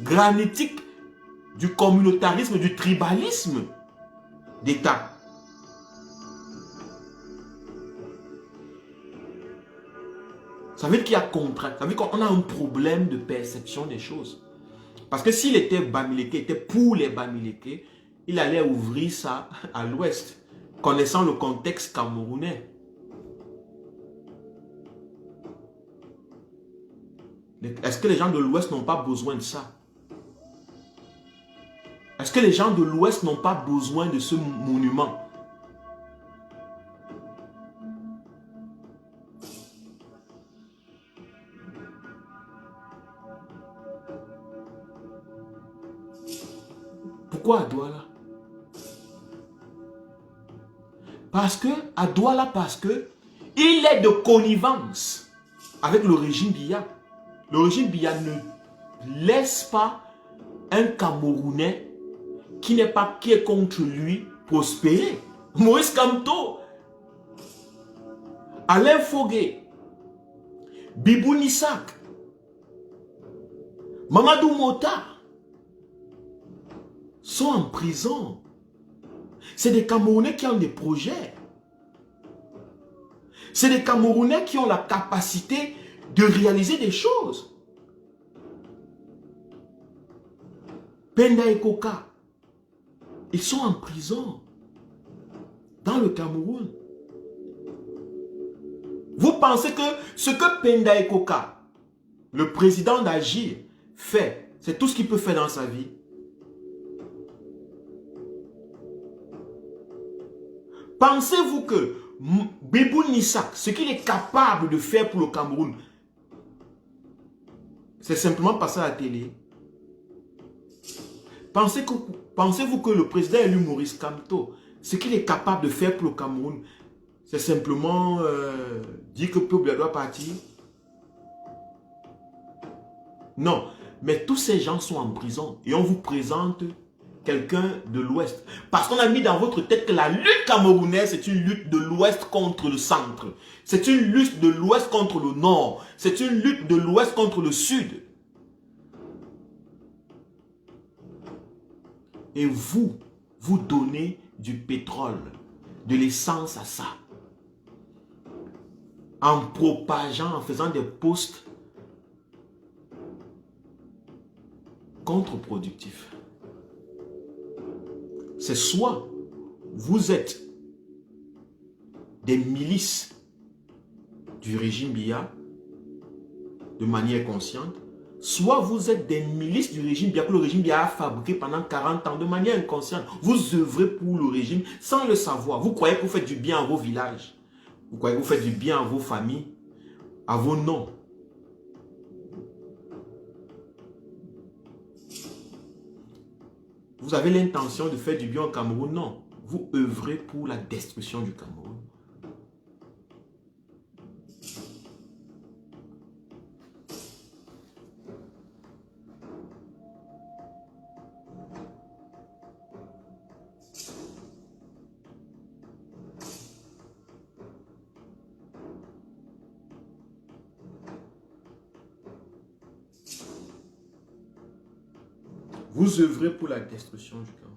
granitique du communautarisme, du tribalisme d'État. Ça veut dire qu'il y a contrat. Ça veut dire qu'on a un problème de perception des choses. Parce que s'il était Bamileke, était pour les Bamileke, il allait ouvrir ça à l'ouest, connaissant le contexte camerounais. Est-ce que les gens de l'ouest n'ont pas besoin de ça? Est-ce que les gens de l'ouest n'ont pas besoin de ce monument? Pourquoi à Douala? Parce que il est de connivence avec le régime Biya. Le régime Biya ne laisse pas un Camerounais qui est contre lui prospérer. Maurice Kamto, Alain Fogué, Bibou Nissak, Mamadou Mota sont en prison. C'est des Camerounais qui ont des projets. C'est des Camerounais qui ont la capacité de réaliser des choses. Penda et Koka, ils sont en prison dans le Cameroun. Vous pensez que ce que Penda et Koka, le président d'Agir, fait, c'est tout ce qu'il peut faire dans sa vie? Pensez-vous que Bibou Nissak, ce qu'il est capable de faire pour le Cameroun, c'est simplement passer à la télé? Pensez-vous que le président élu Maurice Kamto, ce qu'il est capable de faire pour le Cameroun, c'est simplement dire que le peuple doit partir? Non, mais tous ces gens sont en prison et on vous présente quelqu'un de l'Ouest. Parce qu'on a mis dans votre tête que la lutte camerounaise, c'est une lutte de l'Ouest contre le centre. C'est une lutte de l'Ouest contre le Nord. C'est une lutte de l'Ouest contre le Sud. Et vous donnez du pétrole, de l'essence à ça. En propageant, en faisant des posts contre-productif. C'est soit vous êtes des milices du régime Biya de manière consciente, soit vous êtes des milices du régime Biya que le régime Biya a fabriqué pendant 40 ans de manière inconsciente. Vous œuvrez pour le régime sans le savoir. Vous croyez que vous faites du bien à vos villages. Vous croyez que vous faites du bien à vos familles, à vos noms. Vous avez l'intention de faire du bien au Cameroun? Non. Vous œuvrez pour la destruction du Cameroun. Vous œuvrez pour la destruction du Cameroun.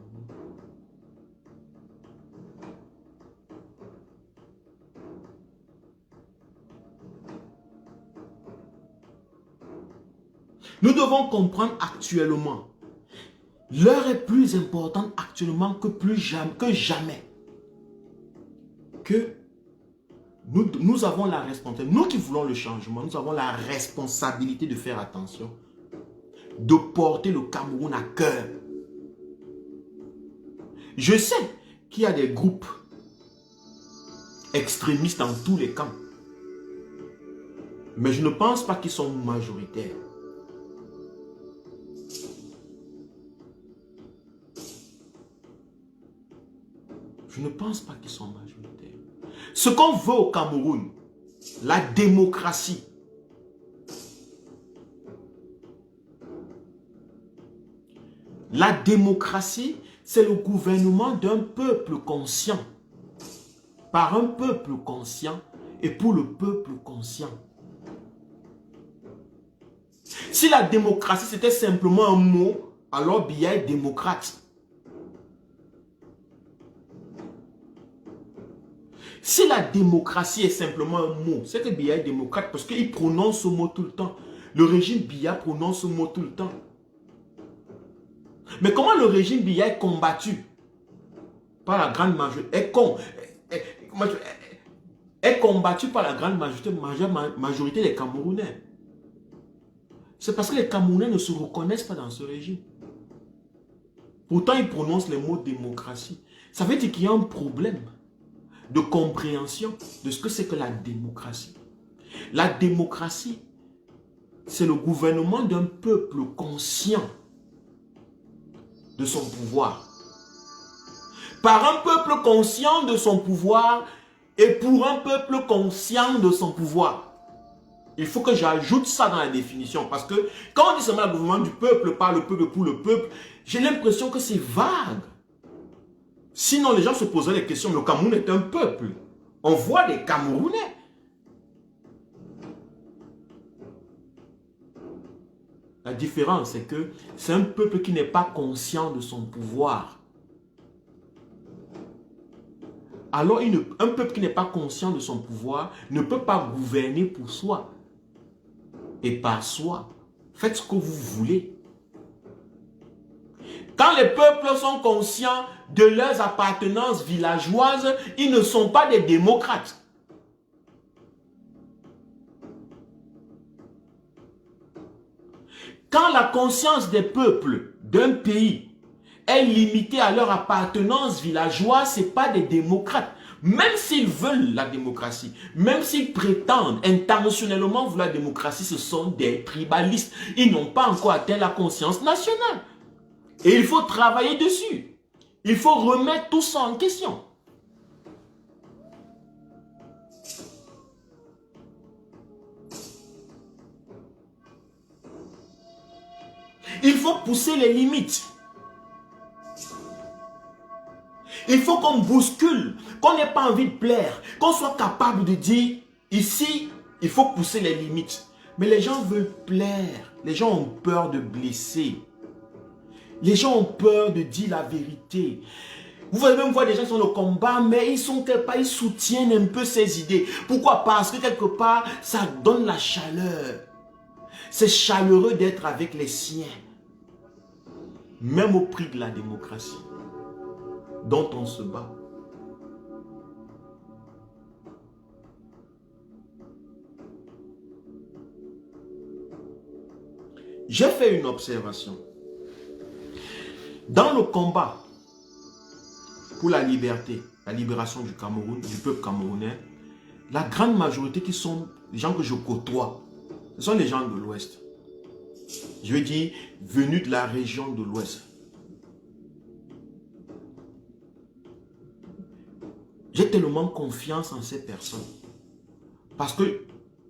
Nous devons comprendre actuellement, l'heure est plus importante actuellement que jamais. Que nous avons la responsabilité, nous qui voulons le changement, nous avons la responsabilité de faire attention, de porter le Cameroun à cœur. Je sais qu'il y a des groupes extrémistes dans tous les camps, mais je ne pense pas qu'ils sont majoritaires. Je ne pense pas qu'ils sont majoritaires. Ce qu'on veut au Cameroun, la démocratie, la démocratie, c'est le gouvernement d'un peuple conscient, par un peuple conscient et pour le peuple conscient. Si la démocratie c'était simplement un mot, alors Biya est démocrate. Si la démocratie est simplement un mot, c'est que Biya est démocrate parce qu'il prononce ce mot tout le temps. Le régime Biya prononce ce mot tout le temps. Mais comment le régime Biya est combattu par la grande majorité, est combattu par la grande majorité des Camerounais? C'est parce que les Camerounais ne se reconnaissent pas dans ce régime. Pourtant, ils prononcent les mots démocratie. Ça veut dire qu'il y a un problème de compréhension de ce que c'est que la démocratie. La démocratie, c'est le gouvernement d'un peuple conscient de son pouvoir. Par un peuple conscient de son pouvoir et pour un peuple conscient de son pouvoir. Il faut que j'ajoute ça dans la définition parce que quand on dit seulement le gouvernement du peuple, par le peuple, pour le peuple, j'ai l'impression que c'est vague. Sinon, les gens se poseraient des questions. Le Cameroun est un peuple. On voit des Camerounais. La différence, c'est que c'est un peuple qui n'est pas conscient de son pouvoir. Alors, un peuple qui n'est pas conscient de son pouvoir ne peut pas gouverner pour soi et par soi. Faites ce que vous voulez. Quand les peuples sont conscients de leurs appartenances villageoises, ils ne sont pas des démocrates. Quand la conscience des peuples d'un pays est limitée à leur appartenance villageoise, ce n'est pas des démocrates. Même s'ils veulent la démocratie, même s'ils prétendent intentionnellement vouloir la démocratie, ce sont des tribalistes. Ils n'ont pas encore atteint la conscience nationale. Et il faut travailler dessus. Il faut remettre tout ça en question. Il faut pousser les limites. Il faut qu'on bouscule, qu'on n'ait pas envie de plaire, qu'on soit capable de dire, ici, il faut pousser les limites. Mais les gens veulent plaire. Les gens ont peur de blesser. Les gens ont peur de dire la vérité. Vous allez même voir des gens qui sont dans le combat, mais ils soutiennent un peu ces idées. Pourquoi? Parce que quelque part, ça donne la chaleur. C'est chaleureux d'être avec les siens. même au prix de la démocratie dont on se bat. J'ai fait une observation. Dans le combat pour la liberté, la libération du Cameroun, du peuple camerounais, la grande majorité qui sont les gens que je côtoie, ce sont les gens de l'Ouest. Je veux dire, venus de la région de l'Ouest. J'ai tellement confiance en ces personnes. Parce que,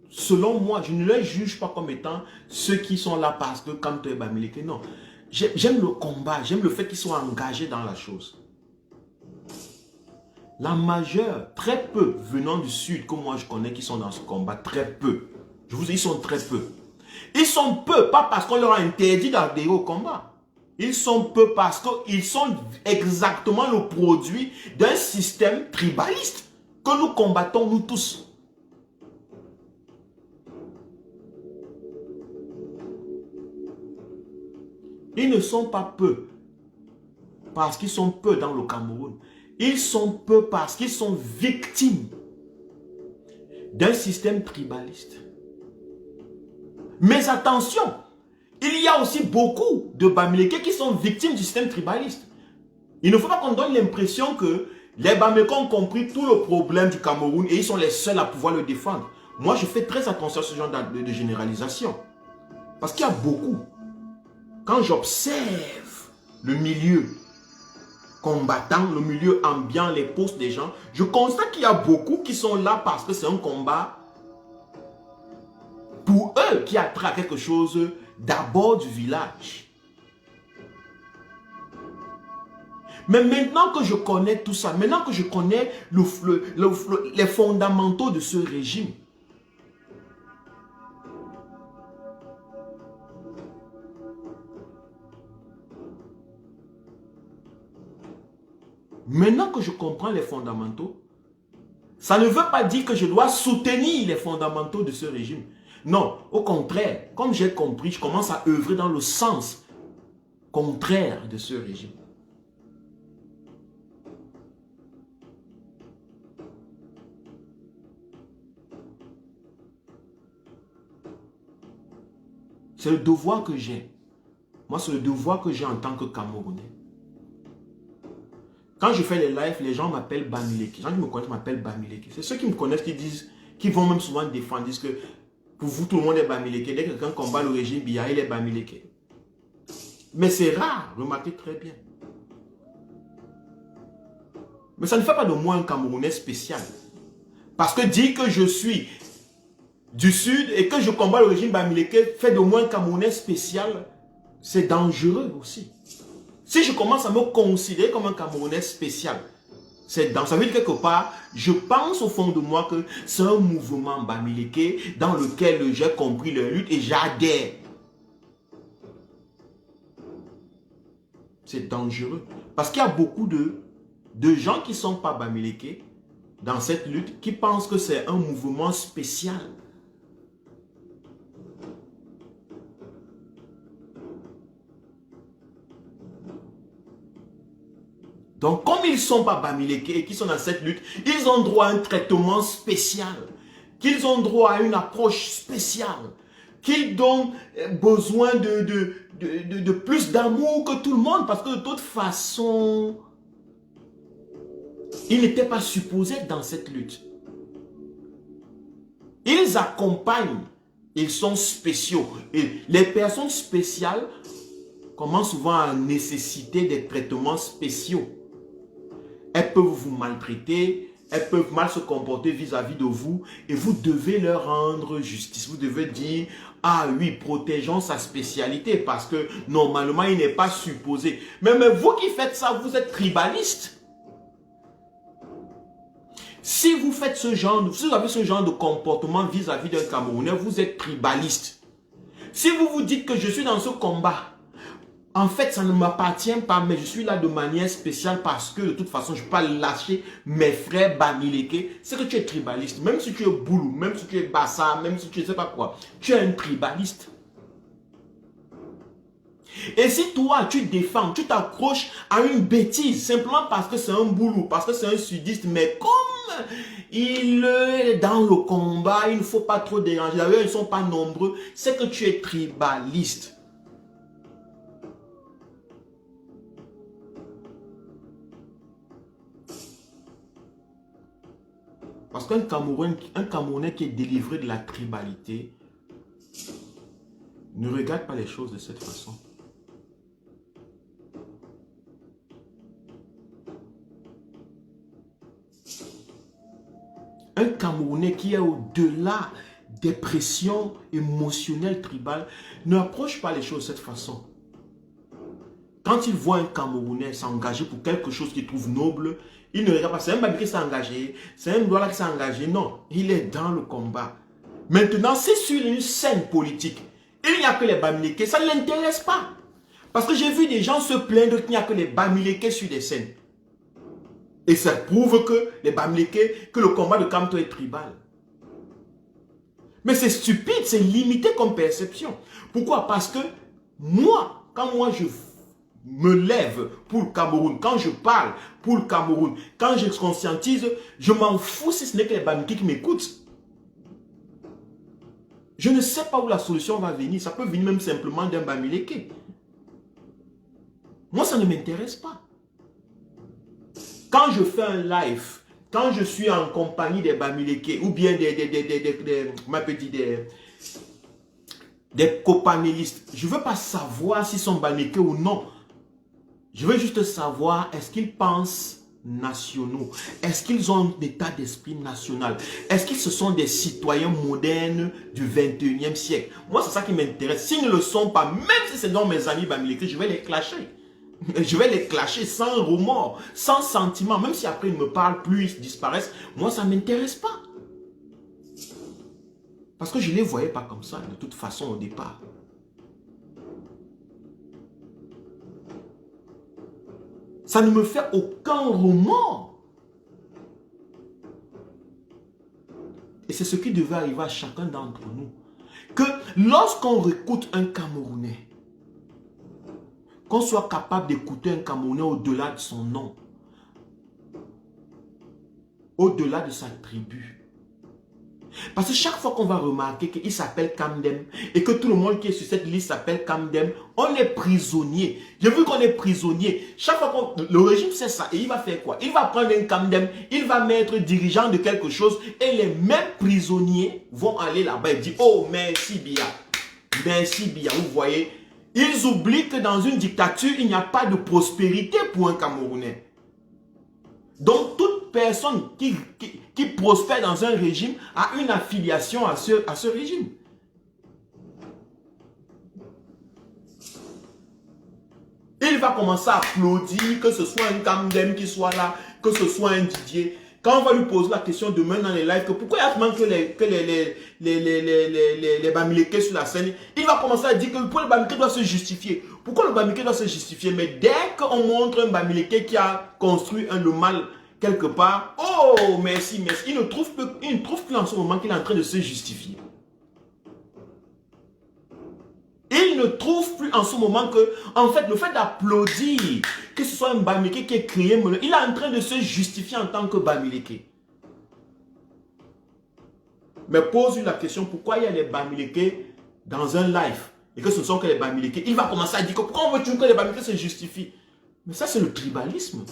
selon moi, je ne les juge pas comme étant ceux qui sont là parce que quand tu es Bamileke, non. J'aime le combat, j'aime le fait qu'ils soient engagés dans la chose. La majeure, très peu, venant du sud, que moi je connais, qui sont dans ce combat, très peu. Je vous dis, ils sont très peu. Ils sont peu, pas parce qu'on leur a interdit d'adhérer au combat. Ils sont peu parce qu'ils sont exactement le produit d'un système tribaliste que nous combattons, nous tous. Ils ne sont pas peu parce qu'ils sont peu dans le Cameroun. Ils sont peu parce qu'ils sont victimes d'un système tribaliste. Mais attention, il y a aussi beaucoup de Bamileke qui sont victimes du système tribaliste. Il ne faut pas qu'on donne l'impression que les Bamileke ont compris tout le problème du Cameroun et ils sont les seuls à pouvoir le défendre. Moi, je fais très attention à ce genre de généralisation. Parce qu'il y a beaucoup. Quand j'observe le milieu combattant, le milieu ambiant, les postes des gens, je constate qu'il y a beaucoup qui sont là parce que c'est un combat pour eux qui a trait à quelque chose d'abord du village. Mais maintenant que je connais tout ça, maintenant que je connais les fondamentaux de ce régime, maintenant que je comprends les fondamentaux, ça ne veut pas dire que je dois soutenir les fondamentaux de ce régime. Non, au contraire, comme j'ai compris, je commence à œuvrer dans le sens contraire de ce régime. C'est le devoir que j'ai. Moi, c'est le devoir que j'ai en tant que Camerounais. Quand je fais les lives, les gens m'appellent Bamileke. Les gens qui me connaissent m'appellent Bamileke. C'est ceux qui me connaissent qui disent, qui vont même souvent défendre, disent que pour vous, tout le monde est Bamileke. Dès que quelqu'un combat le régime Biya, il est Bamileke. Mais c'est rare, remarquez très bien. Mais ça ne fait pas de moi un Camerounais spécial. Parce que dire que je suis du sud et que je combats le régime Bamileke fait de moi un Camerounais spécial, c'est dangereux aussi. Si je commence à me considérer comme un Camerounais spécial, ça veut dire quelque part, je pense au fond de moi que c'est un mouvement Bamileke dans lequel j'ai compris leur lutte et j'adhère. C'est dangereux. Parce qu'il y a beaucoup de gens qui ne sont pas Bamileke dans cette lutte, qui pensent que c'est un mouvement spécial. Donc, comme ils ne sont pas Bamileke et qu'ils sont dans cette lutte, ils ont droit à un traitement spécial, qu'ils ont droit à une approche spéciale, qu'ils ont besoin de plus d'amour que tout le monde, parce que de toute façon, ils n'étaient pas supposés être dans cette lutte. Ils accompagnent, ils sont spéciaux. Et les personnes spéciales commencent souvent à nécessiter des traitements spéciaux. Elles peuvent vous maltraiter, elles peuvent mal se comporter vis-à-vis de vous et vous devez leur rendre justice. Vous devez dire, ah oui, protégeons sa spécialité parce que normalement, il n'est pas supposé. Mais vous qui faites ça, vous êtes tribaliste. Si vous faites ce genre, si vous avez ce genre de comportement vis-à-vis d'un Camerounais, vous êtes tribaliste. Si vous vous dites que je suis dans ce combat, en fait, ça ne m'appartient pas, mais je suis là de manière spéciale parce que de toute façon, je ne peux pas lâcher mes frères Bamileke. C'est que tu es tribaliste. Même si tu es Boulou, même si tu es Bassa, même si tu ne sais pas quoi, tu es un tribaliste. Et si toi, tu défends, tu t'accroches à une bêtise, simplement parce que c'est un boulot, parce que c'est un sudiste, mais comme il est dans le combat, il ne faut pas trop déranger. D'ailleurs, ils ne sont pas nombreux, c'est que tu es tribaliste. Parce qu'un Camerounais qui est délivré de la tribalité ne regarde pas les choses de cette façon. Un Camerounais qui est au-delà des pressions émotionnelles tribales n'approche pas les choses de cette façon. Quand il voit un Camerounais s'engager pour quelque chose qu'il trouve noble, il ne regarde pas, c'est un Bamileke qui s'est engagé, c'est un Douala qui s'est engagé. Non, il est dans le combat. Maintenant, c'est sur une scène politique. Il n'y a que les Bamileke, ça ne l'intéresse pas. Parce que j'ai vu des gens se plaindre qu'il n'y a que les Bamileke sur des scènes. Et ça prouve que les Bamileke, que le combat de Kamto est tribal. Mais c'est stupide, c'est limité comme perception. Pourquoi? Parce que moi, quand moi je me lève pour le Cameroun, quand je parle pour le Cameroun, quand je conscientise, je m'en fous si ce n'est que les Bamileke qui m'écoutent. Je ne sais pas où la solution va venir. Ça peut venir même simplement d'un Bamileke. Moi, ça ne m'intéresse pas. Quand je fais un live, quand je suis en compagnie des Bamileke ou bien des copanélistes, je ne veux pas savoir s'ils sont Bamileke ou non. Je veux juste savoir, est-ce qu'ils pensent nationaux? Est-ce qu'ils ont un état d'esprit national? Est-ce qu'ils sont des citoyens modernes du 21e siècle? Moi, c'est ça qui m'intéresse. S'ils ne le sont pas, même si c'est dans mes amis Bamileke, je vais les clasher. Je vais les clasher sans remords, sans sentiment. Même si après ils ne me parlent plus, ils disparaissent. Moi, ça ne m'intéresse pas. Parce que je ne les voyais pas comme ça, de toute façon, au départ. Ça ne me fait aucun remords. Et c'est ce qui devait arriver à chacun d'entre nous. Que lorsqu'on réécoute un Camerounais, qu'on soit capable d'écouter un Camerounais au-delà de son nom, au-delà de sa tribu. Parce que chaque fois qu'on va remarquer qu'il s'appelle Kamdem et que tout le monde qui est sur cette liste s'appelle Kamdem, on est prisonnier. J'ai vu qu'on est prisonnier. Chaque fois qu'on... Le régime sait ça et il va faire quoi? Il va prendre un Kamdem, il va mettre dirigeant de quelque chose et les mêmes prisonniers vont aller là-bas et dire « Oh, merci Biya. Merci Biya. » Vous voyez, ils oublient que dans une dictature, il n'y a pas de prospérité pour un Camerounais. Donc, toute personne qui prospère dans un régime a une affiliation à ce régime. Il va commencer à applaudir, que ce soit un Kamdem qui soit là, que ce soit un Didier. Quand on va lui poser la question demain dans les lives, que pourquoi il y a seulement que les Bamileke sur la scène, il va commencer à dire que pourquoi le Bamileke doit se justifier. Pourquoi le Bamileke doit se justifier? Mais dès qu'on montre un Bamileke qui a construit le mal quelque part, oh merci, merci, il ne trouve plus en ce moment qu'il est en train de se justifier. Il ne trouve plus en ce moment que, en fait, le fait d'applaudir, que ce soit un Bamileke qui est créé, il est en train de se justifier en tant que Bamileke. Mais pose-lui la question, pourquoi il y a les Bamileke dans un live et que ce ne sont que les Bamileke? Il va commencer à dire que pourquoi on veut toujours que les Bamileke se justifient? Mais ça, c'est le tribalisme.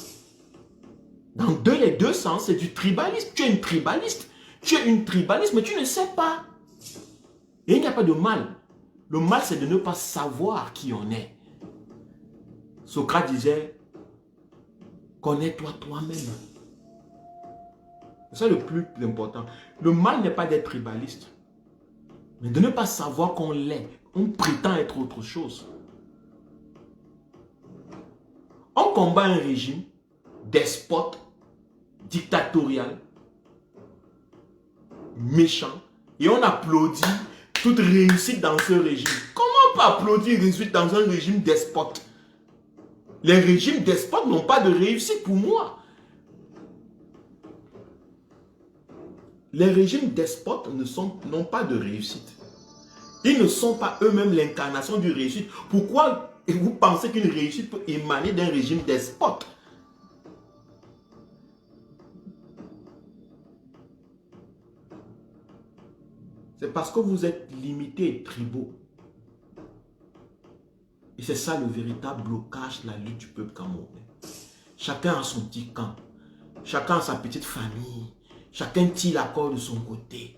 Dans les deux sens, c'est du tribalisme. Tu es une tribaliste. Tu es une tribaliste, mais tu ne sais pas. Et il n'y a pas de mal. Le mal, c'est de ne pas savoir qui on est. Socrate disait, connais-toi toi-même. C'est ça le plus important. Le mal n'est pas d'être tribaliste, mais de ne pas savoir qu'on l'est. On prétend être autre chose. On combat un régime despote, dictatorial, méchant, et on applaudit toute réussite dans ce régime. Comment on peut applaudir réussite dans un régime despote? Les régimes despotes n'ont pas de réussite pour moi. Les régimes despotes n'ont pas de réussite. Ils ne sont pas eux-mêmes l'incarnation du réussite. Pourquoi Et vous pensez qu'une réussite peut émaner d'un régime despote. C'est parce que vous êtes limités et tribaux. Et c'est ça le véritable blocage de la lutte du peuple camerounais. Chacun a son petit camp. Chacun a sa petite famille. Chacun tire la corde de son côté.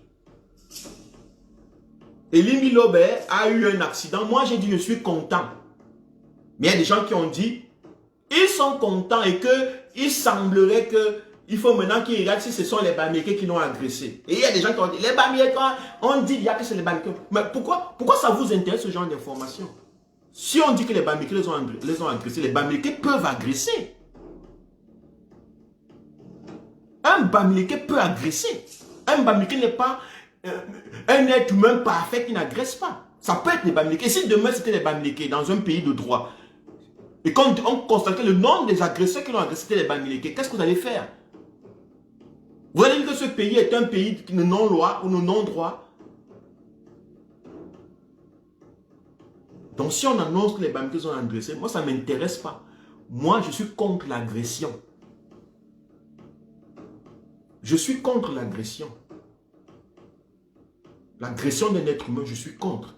Et Limi Lobe a eu un accident. Moi, j'ai dit, je suis content. Mais il y a des gens qui ont dit, ils sont contents et qu'il semblerait qu'il faut maintenant qu'ils regardent si ce sont les Bamileke qui l'ont agressé. Et il y a des gens qui ont dit, les Bamileke, on dit il y a que c'est les Bamileke. Mais pourquoi ça vous intéresse ce genre d'informations? Si on dit que les Bamileke les ont agressés, les Bamileke peuvent agresser. Un Bamileke peut agresser. Un Bamileke n'est pas un être humain parfait qui n'agresse pas. Ça peut être les Bamileke. Et si demain c'était les Bamileke dans un pays de droit, et quand on constatait le nombre des agresseurs qui l'ont agressé, c'était les Bamileke, qu'est-ce que vous allez faire? Vous allez dire que ce pays est un pays de non-loi ou de non-droit? Donc si on annonce que les Bamileke sont agressés, moi ça ne m'intéresse pas. Moi je suis contre l'agression. Je suis contre l'agression. L'agression d'un être humain, je suis contre.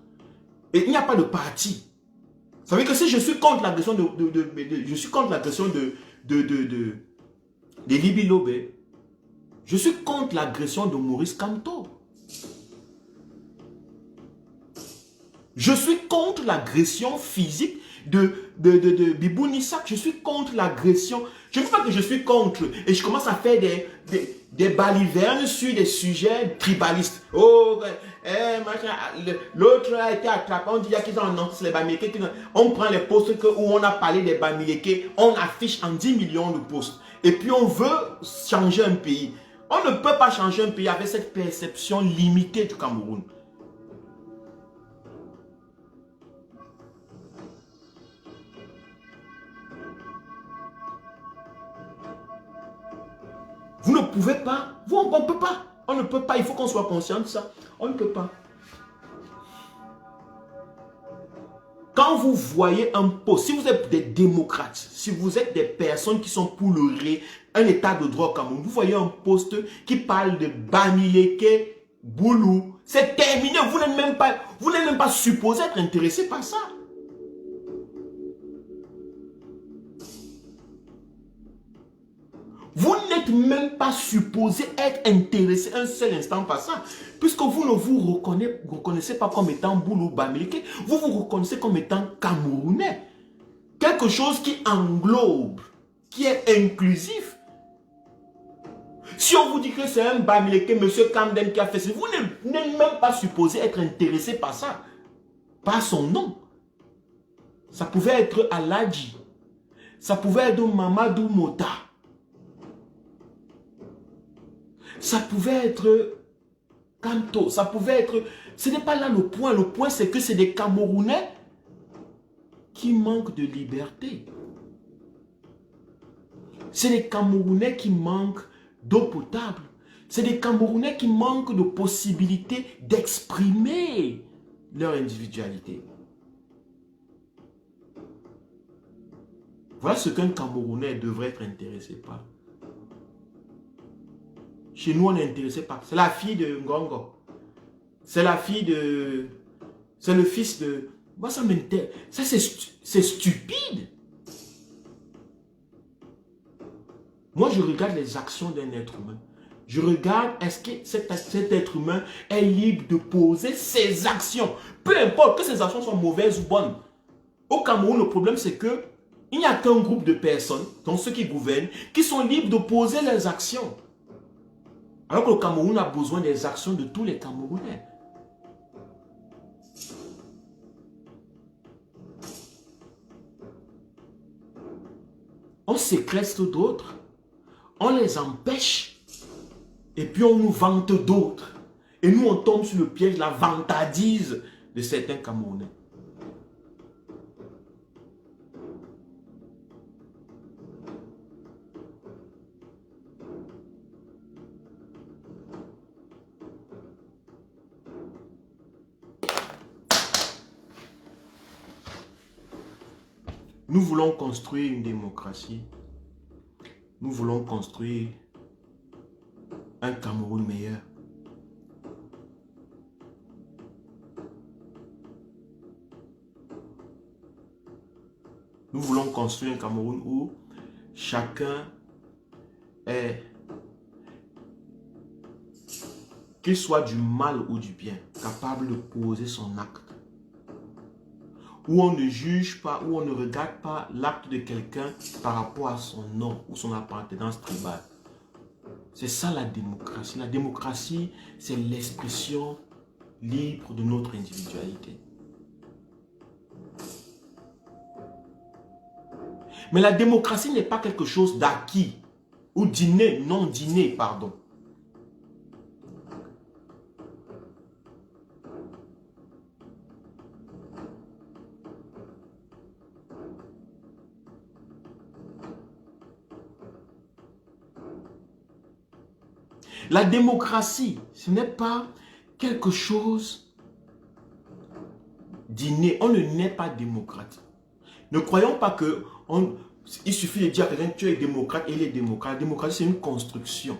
Et il n'y a pas de parti. Ça veut dire que si je suis contre l'agression je suis contre l'agression de Limi Lobe, je suis contre l'agression de Maurice Kamto. Je suis contre l'agression physique de Bibou Nissak. Je suis contre l'agression. Je ne dis pas que je suis contre. Et je commence à faire des balivernes sur des sujets tribalistes. Oh, l'autre a été attrapé. On dit qu'ils ont annoncé les Bamileke. On prend les postes où on a parlé des Bamileke. On affiche en 10 millions de postes. Et puis on veut changer un pays. On ne peut pas changer un pays avec cette perception limitée du Cameroun. Vous ne pouvez pas. On ne peut pas. On ne peut pas. Il faut qu'on soit conscient de ça. On ne peut pas. Quand vous voyez un poste, si vous êtes des démocrates, si vous êtes des personnes qui sont pour un état de droit au Cameroun, vous voyez un poste qui parle de Bamileke, Boulou, c'est terminé. Vous n'êtes même pas supposé être intéressé par ça. Vous n'êtes même pas supposé être intéressé un seul instant par ça. Puisque vous ne vous reconnaissez pas comme étant Boulou Bamileke, vous vous reconnaissez comme étant Camerounais. Quelque chose qui englobe, qui est inclusif. Si on vous dit que c'est un Bamileke, M. Kamden qui a fait ça, vous n'êtes même pas supposé être intéressé par ça. Par son nom. Ça pouvait être Aladji. Ça pouvait être Mamadou Mota. Ça pouvait être Kanto, ça pouvait être... Ce n'est pas là le point. Le point, c'est que c'est des Camerounais qui manquent de liberté. C'est des Camerounais qui manquent d'eau potable. C'est des Camerounais qui manquent de possibilités d'exprimer leur individualité. Voilà ce qu'un Camerounais devrait être intéressé par. Chez nous, on est intéressé par... C'est la fille de Ngongo. C'est la fille de... C'est le fils de... Moi, ça m'intéresse. Ça, c'est stupide. Moi, je regarde les actions d'un être humain. Je regarde, est-ce que cet être humain est libre de poser ses actions. Peu importe que ses actions soient mauvaises ou bonnes. Au Cameroun, le problème, c'est que il n'y a qu'un groupe de personnes, dont ceux qui gouvernent, qui sont libres de poser leurs actions. Alors que le Cameroun a besoin des actions de tous les Camerounais. On séquestre d'autres, on les empêche, et puis on nous vante d'autres. Et nous, on tombe sur le piège, la vantardise de certains Camerounais. Nous voulons construire une démocratie. Nous voulons construire un Cameroun meilleur. Nous voulons construire un Cameroun où chacun est, qu'il soit du mal ou du bien, capable de poser son acte. Où on ne juge pas, où on ne regarde pas l'acte de quelqu'un par rapport à son nom ou son appartenance tribale. C'est ça la démocratie. La démocratie, c'est l'expression libre de notre individualité. Mais la démocratie n'est pas quelque chose d'acquis ou d'inné, non d'inné, pardon. La démocratie, ce n'est pas quelque chose d'inné. On ne naît pas démocrate. Ne croyons pas que il suffit de dire à quelqu'un tu es démocrate et il est démocrate. La démocratie, c'est une construction.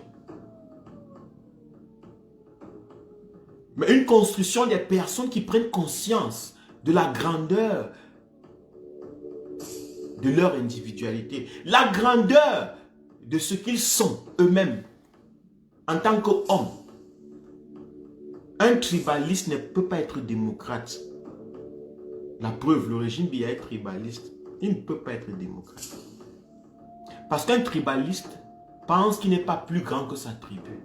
Mais une construction des personnes qui prennent conscience de la grandeur de leur individualité. La grandeur de ce qu'ils sont eux-mêmes. En tant qu'homme, un tribaliste ne peut pas être démocrate. La preuve, le régime Biya est tribaliste. Il ne peut pas être démocrate. Parce qu'un tribaliste pense qu'il n'est pas plus grand que sa tribu.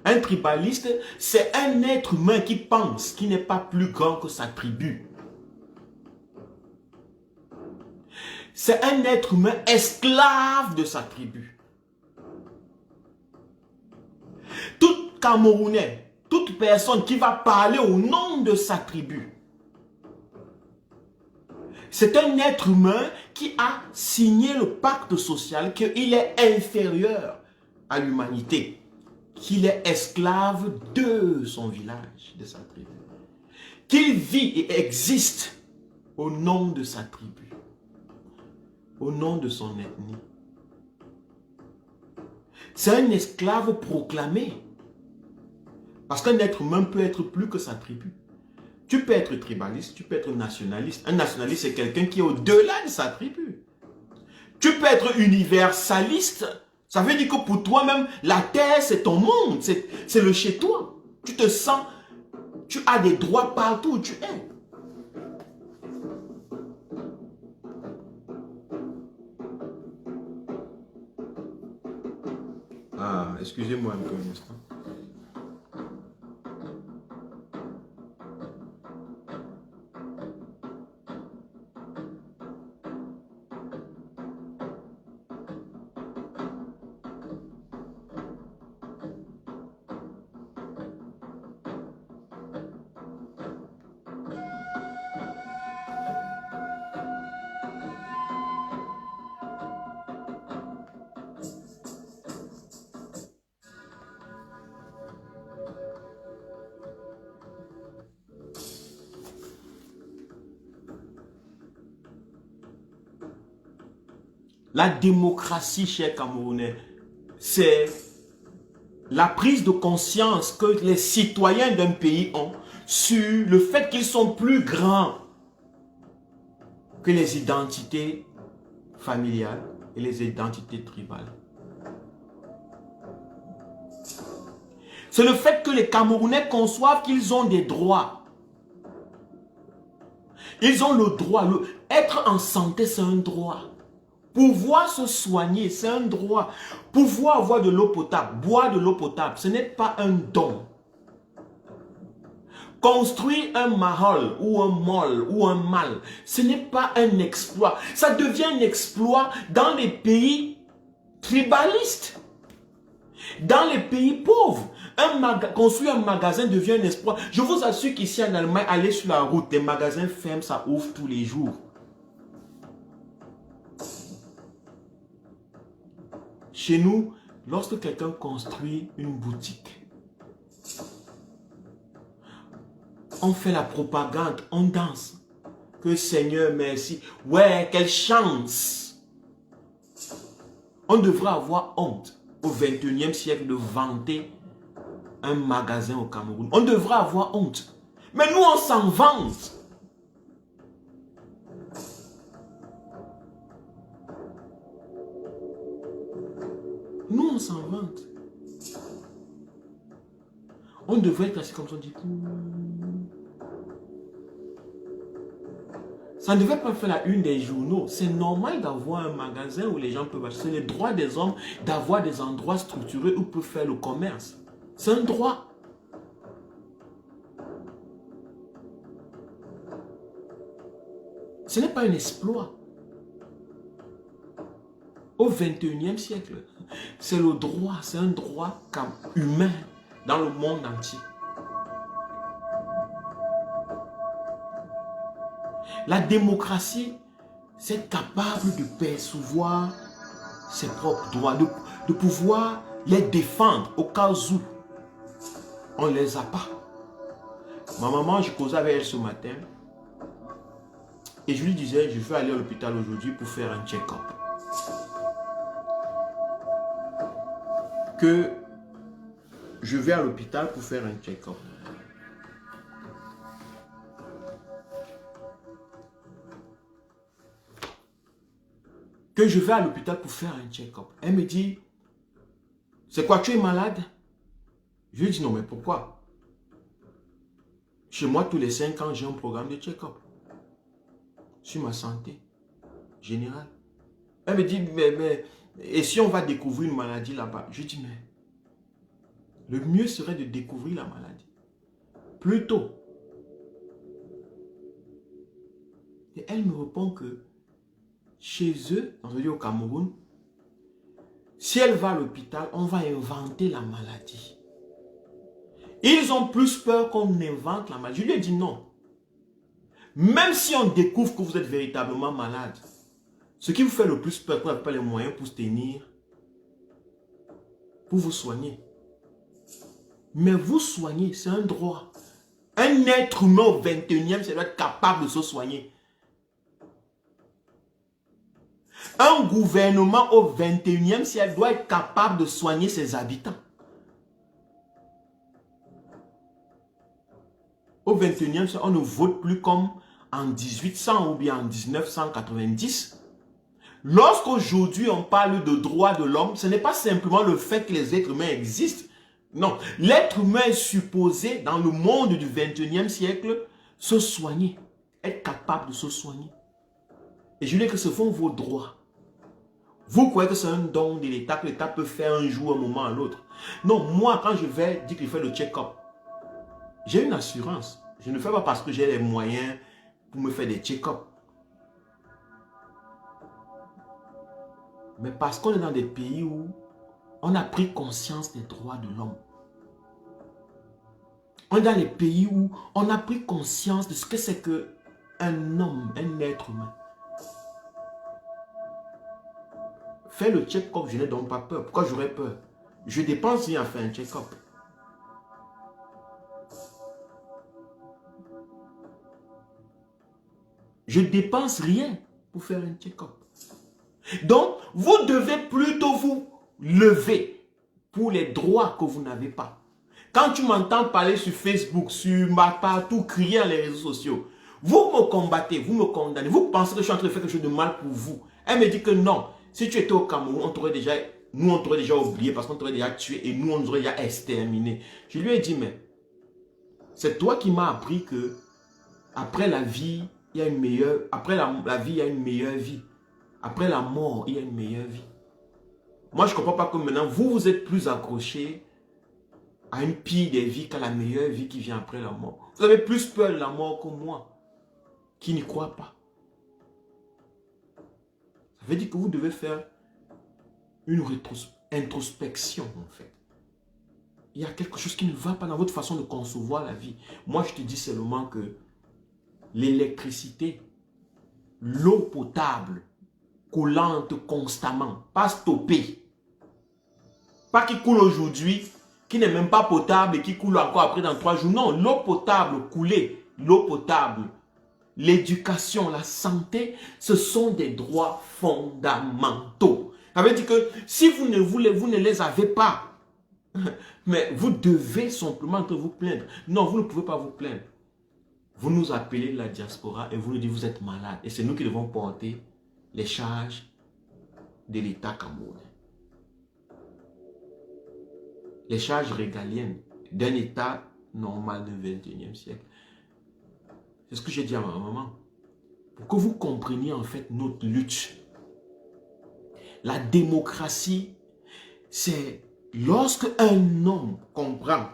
Un tribaliste, c'est un être humain qui pense qu'il n'est pas plus grand que sa tribu. C'est un être humain esclave de sa tribu. Tout Camerounais, toute personne qui va parler au nom de sa tribu, c'est un être humain qui a signé le pacte social qu'il est inférieur à l'humanité, qu'il est esclave de son village, de sa tribu, qu'il vit et existe au nom de sa tribu, au nom de son ethnie. C'est un esclave proclamé. Parce qu'un être humain peut être plus que sa tribu. Tu peux être tribaliste, tu peux être nationaliste. Un nationaliste, c'est quelqu'un qui est au-delà de sa tribu. Tu peux être universaliste. Ça veut dire que pour toi-même, la terre, c'est ton monde. C'est le chez toi. Tu te sens, tu as des droits partout où tu es. Ah, excusez-moi un peu un instant. La démocratie, chers Camerounais, c'est la prise de conscience que les citoyens d'un pays ont sur le fait qu'ils sont plus grands que les identités familiales et les identités tribales. C'est le fait que les Camerounais conçoivent qu'ils ont des droits. Ils ont le droit. Être en santé, c'est un droit. Pouvoir se soigner, c'est un droit. Pouvoir avoir de l'eau potable, boire de l'eau potable, ce n'est pas un don. Construire un mahol ou un mall ou un mal, ce n'est pas un exploit. Ça devient un exploit dans les pays tribalistes. Dans les pays pauvres, construire un magasin devient un exploit. Je vous assure qu'ici en Allemagne, aller sur la route, des magasins ferment, ça ouvre tous les jours. Chez nous, lorsque quelqu'un construit une boutique, on fait la propagande, on danse. que Seigneur, merci. Ouais, quelle chance. On devrait avoir honte au 21e siècle de vanter un magasin au Cameroun. On devrait avoir honte. Mais nous, on s'en vante. Nous, on s'en vante. On devrait être assis comme ça, on dit. Ça ne devait pas faire la une des journaux. C'est normal d'avoir un magasin où les gens peuvent acheter. C'est le droit des hommes d'avoir des endroits structurés où ils peuvent faire le commerce. C'est un droit. Ce n'est pas un exploit. Au 21e siècle, c'est le droit, c'est un droit humain dans le monde entier. La démocratie, c'est capable de percevoir ses propres droits, de pouvoir les défendre au cas où on ne les a pas. Ma maman, je causais avec elle ce matin et je lui disais, je vais aller à l'hôpital aujourd'hui pour faire un check-up. Que je vais à l'hôpital pour faire un check-up. Que je vais à l'hôpital pour faire un check-up. Elle me dit, c'est quoi, tu es malade? Je lui dis, non, mais pourquoi? Chez moi, tous les 5 ans, j'ai un programme de check-up. Sur ma santé générale. Elle me dit, mais, et si on va découvrir une maladie là-bas? Je dis, mais, le mieux serait de découvrir la maladie plus tôt. Et elle me répond que chez eux, on veut dire au Cameroun, si elle va à l'hôpital, on va inventer la maladie. Ils ont plus peur qu'on invente la maladie. Je lui ai dit non. Même si on découvre que vous êtes véritablement malade, ce qui vous fait le plus peur, vous n'avez pas les moyens pour se tenir, pour vous soigner. Mais vous soigner, c'est un droit. Un être humain au 21e, ça doit être capable de se soigner. Un gouvernement au 21e siècle doit être capable de soigner ses habitants. Au 21e siècle, on ne vote plus comme en 1800 ou bien en 1990. Lorsqu'aujourd'hui on parle de droits de l'homme, ce n'est pas simplement le fait que les êtres humains existent. Non, l'être humain est supposé, dans le monde du 21e siècle, se soigner, être capable de se soigner. Et je dis que ce sont vos droits. Vous croyez que c'est un don de l'État, que l'État peut faire un jour, un moment à l'autre. Non, moi, quand je vais dire qu'il fait le check-up, j'ai une assurance. Je ne le fais pas parce que j'ai les moyens pour me faire des check-up. Mais parce qu'on est dans des pays où on a pris conscience des droits de l'homme. On est dans les pays où on a pris conscience de ce que c'est qu'un homme, un être humain. Faire le check-up, je n'ai donc pas peur. Pourquoi j'aurais peur? Je dépense rien à faire un check-up. Je dépense rien pour faire un check-up. Donc, vous devez plutôt vous lever pour les droits que vous n'avez pas. Quand tu m'entends parler sur Facebook, sur partout, crier dans les réseaux sociaux, vous me combattez, vous me condamnez, vous pensez que je suis en train de faire quelque chose de mal pour vous. Elle me dit que non. Si tu étais au Cameroun, nous on t'aurait déjà oublié parce qu'on t'aurait déjà tué et nous on nous aurait déjà exterminé. Je lui ai dit, mais c'est toi qui m'as appris que après la vie, il y a une meilleure, après la vie, il y a une meilleure vie. Après la mort, il y a une meilleure vie. Moi, je ne comprends pas que maintenant, vous êtes plus accrochés à une pire des vies qu'à la meilleure vie qui vient après la mort. Vous avez plus peur de la mort que moi, qui n'y crois pas. Ça veut dire que vous devez faire une introspection, en fait. Il y a quelque chose qui ne va pas dans votre façon de concevoir la vie. Moi, je te dis seulement que l'électricité, l'eau potable, coulante constamment, pas stoppée, pas qui coule aujourd'hui, qui n'est même pas potable et qui coule encore après dans 3 jours. Non, l'eau potable coulée, l'eau potable l'éducation, la santé, ce sont des droits fondamentaux. Ça veut dire que si vous ne les avez pas, mais vous devez simplement vous plaindre. Non, vous ne pouvez pas vous plaindre. Vous nous appelez la diaspora et vous nous dites vous êtes malade. Et c'est nous qui devons porter les charges de l'État camerounais. Les charges régaliennes d'un État normal du XXIe siècle. C'est ce que j'ai dit à ma maman. Pour que vous compreniez en fait notre lutte. La démocratie, c'est lorsque un homme comprend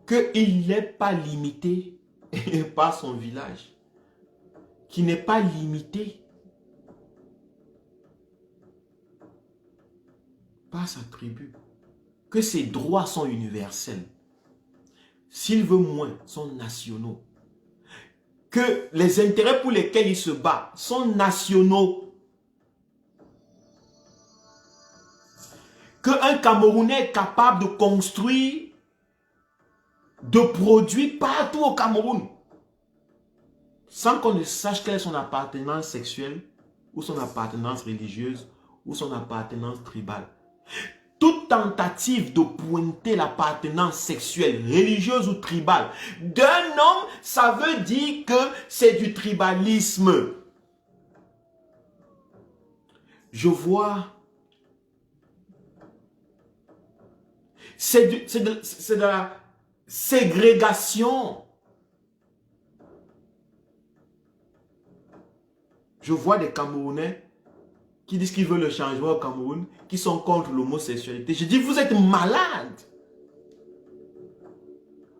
qu'il n'est pas limité par son village, qu'il n'est pas limité par sa tribu, que ses droits sont universels. S'il veut moins, sont nationaux. Que les intérêts pour lesquels il se bat sont nationaux. Qu'un Camerounais est capable de construire, de produire partout au Cameroun, sans qu'on ne sache quelle est son appartenance sexuelle, ou son appartenance religieuse, ou son appartenance tribale. Toute tentative de pointer l'appartenance sexuelle, religieuse ou tribale d'un homme, ça veut dire que c'est du tribalisme. Je vois, c'est de la ségrégation. Je vois des Camerounais qui disent qu'ils veulent le changement au Cameroun, qui sont contre l'homosexualité. Je dis, vous êtes malade.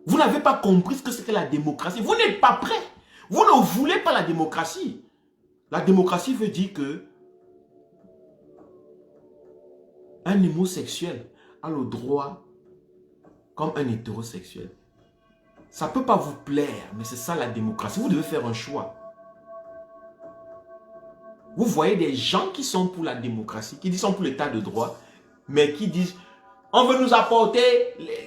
Vous n'avez pas compris ce que c'est que la démocratie. Vous n'êtes pas prêt. Vous ne voulez pas la démocratie. La démocratie veut dire que un homosexuel a le droit comme un hétérosexuel. Ça ne peut pas vous plaire, mais c'est ça la démocratie. Vous devez faire un choix. Vous voyez des gens qui sont pour la démocratie, qui sont pour l'état de droit, mais qui disent, on veut nous apporter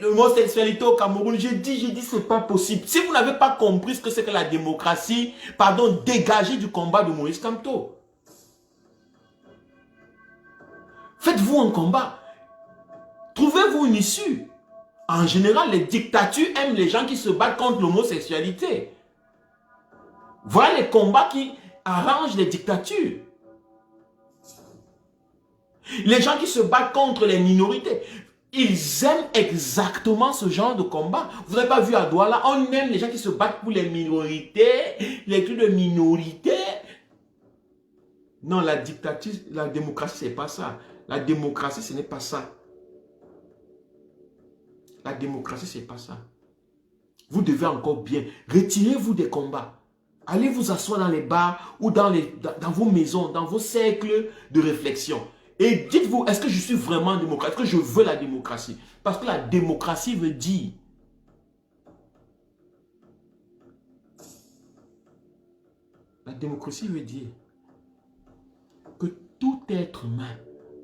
l'homosexualité au Cameroun. J'ai dit, c'est pas possible. Si vous n'avez pas compris ce que c'est que la démocratie, pardon, dégagez du combat de Maurice Kamto. Faites-vous un combat. Trouvez-vous une issue. En général, les dictatures aiment les gens qui se battent contre l'homosexualité. Voilà les combats qui arrangent les dictatures. Les gens qui se battent contre les minorités, ils aiment exactement ce genre de combat. Vous n'avez pas vu à Douala, on aime les gens qui se battent pour les minorités, les trucs de minorité. Non, la dictature, la démocratie, c'est pas ça. La démocratie, ce n'est pas ça. La démocratie, c'est pas ça. Vous devez encore bien. Retirez-vous des combats. Allez vous asseoir dans les bars ou dans vos maisons, dans vos cercles de réflexion. Et dites-vous, est-ce que je suis vraiment démocrate? Est-ce que je veux la démocratie? Parce que la démocratie veut dire que tout être humain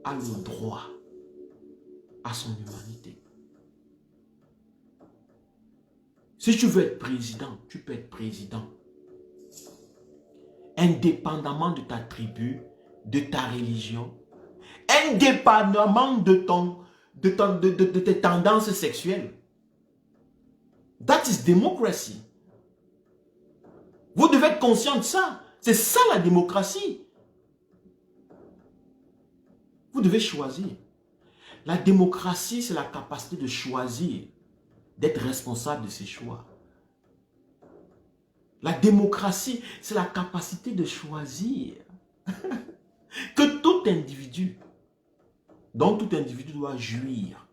a le droit à son humanité. Si tu veux être président, tu peux être président. Indépendamment de ta tribu, de ta religion, indépendamment de tes tendances sexuelles. That is democracy. Vous devez être conscient de ça. C'est ça la démocratie. Vous devez choisir. La démocratie, c'est la capacité de choisir, d'être responsable de ses choix. La démocratie, c'est la capacité de choisir que tout individu, dont tout individu doit jouir.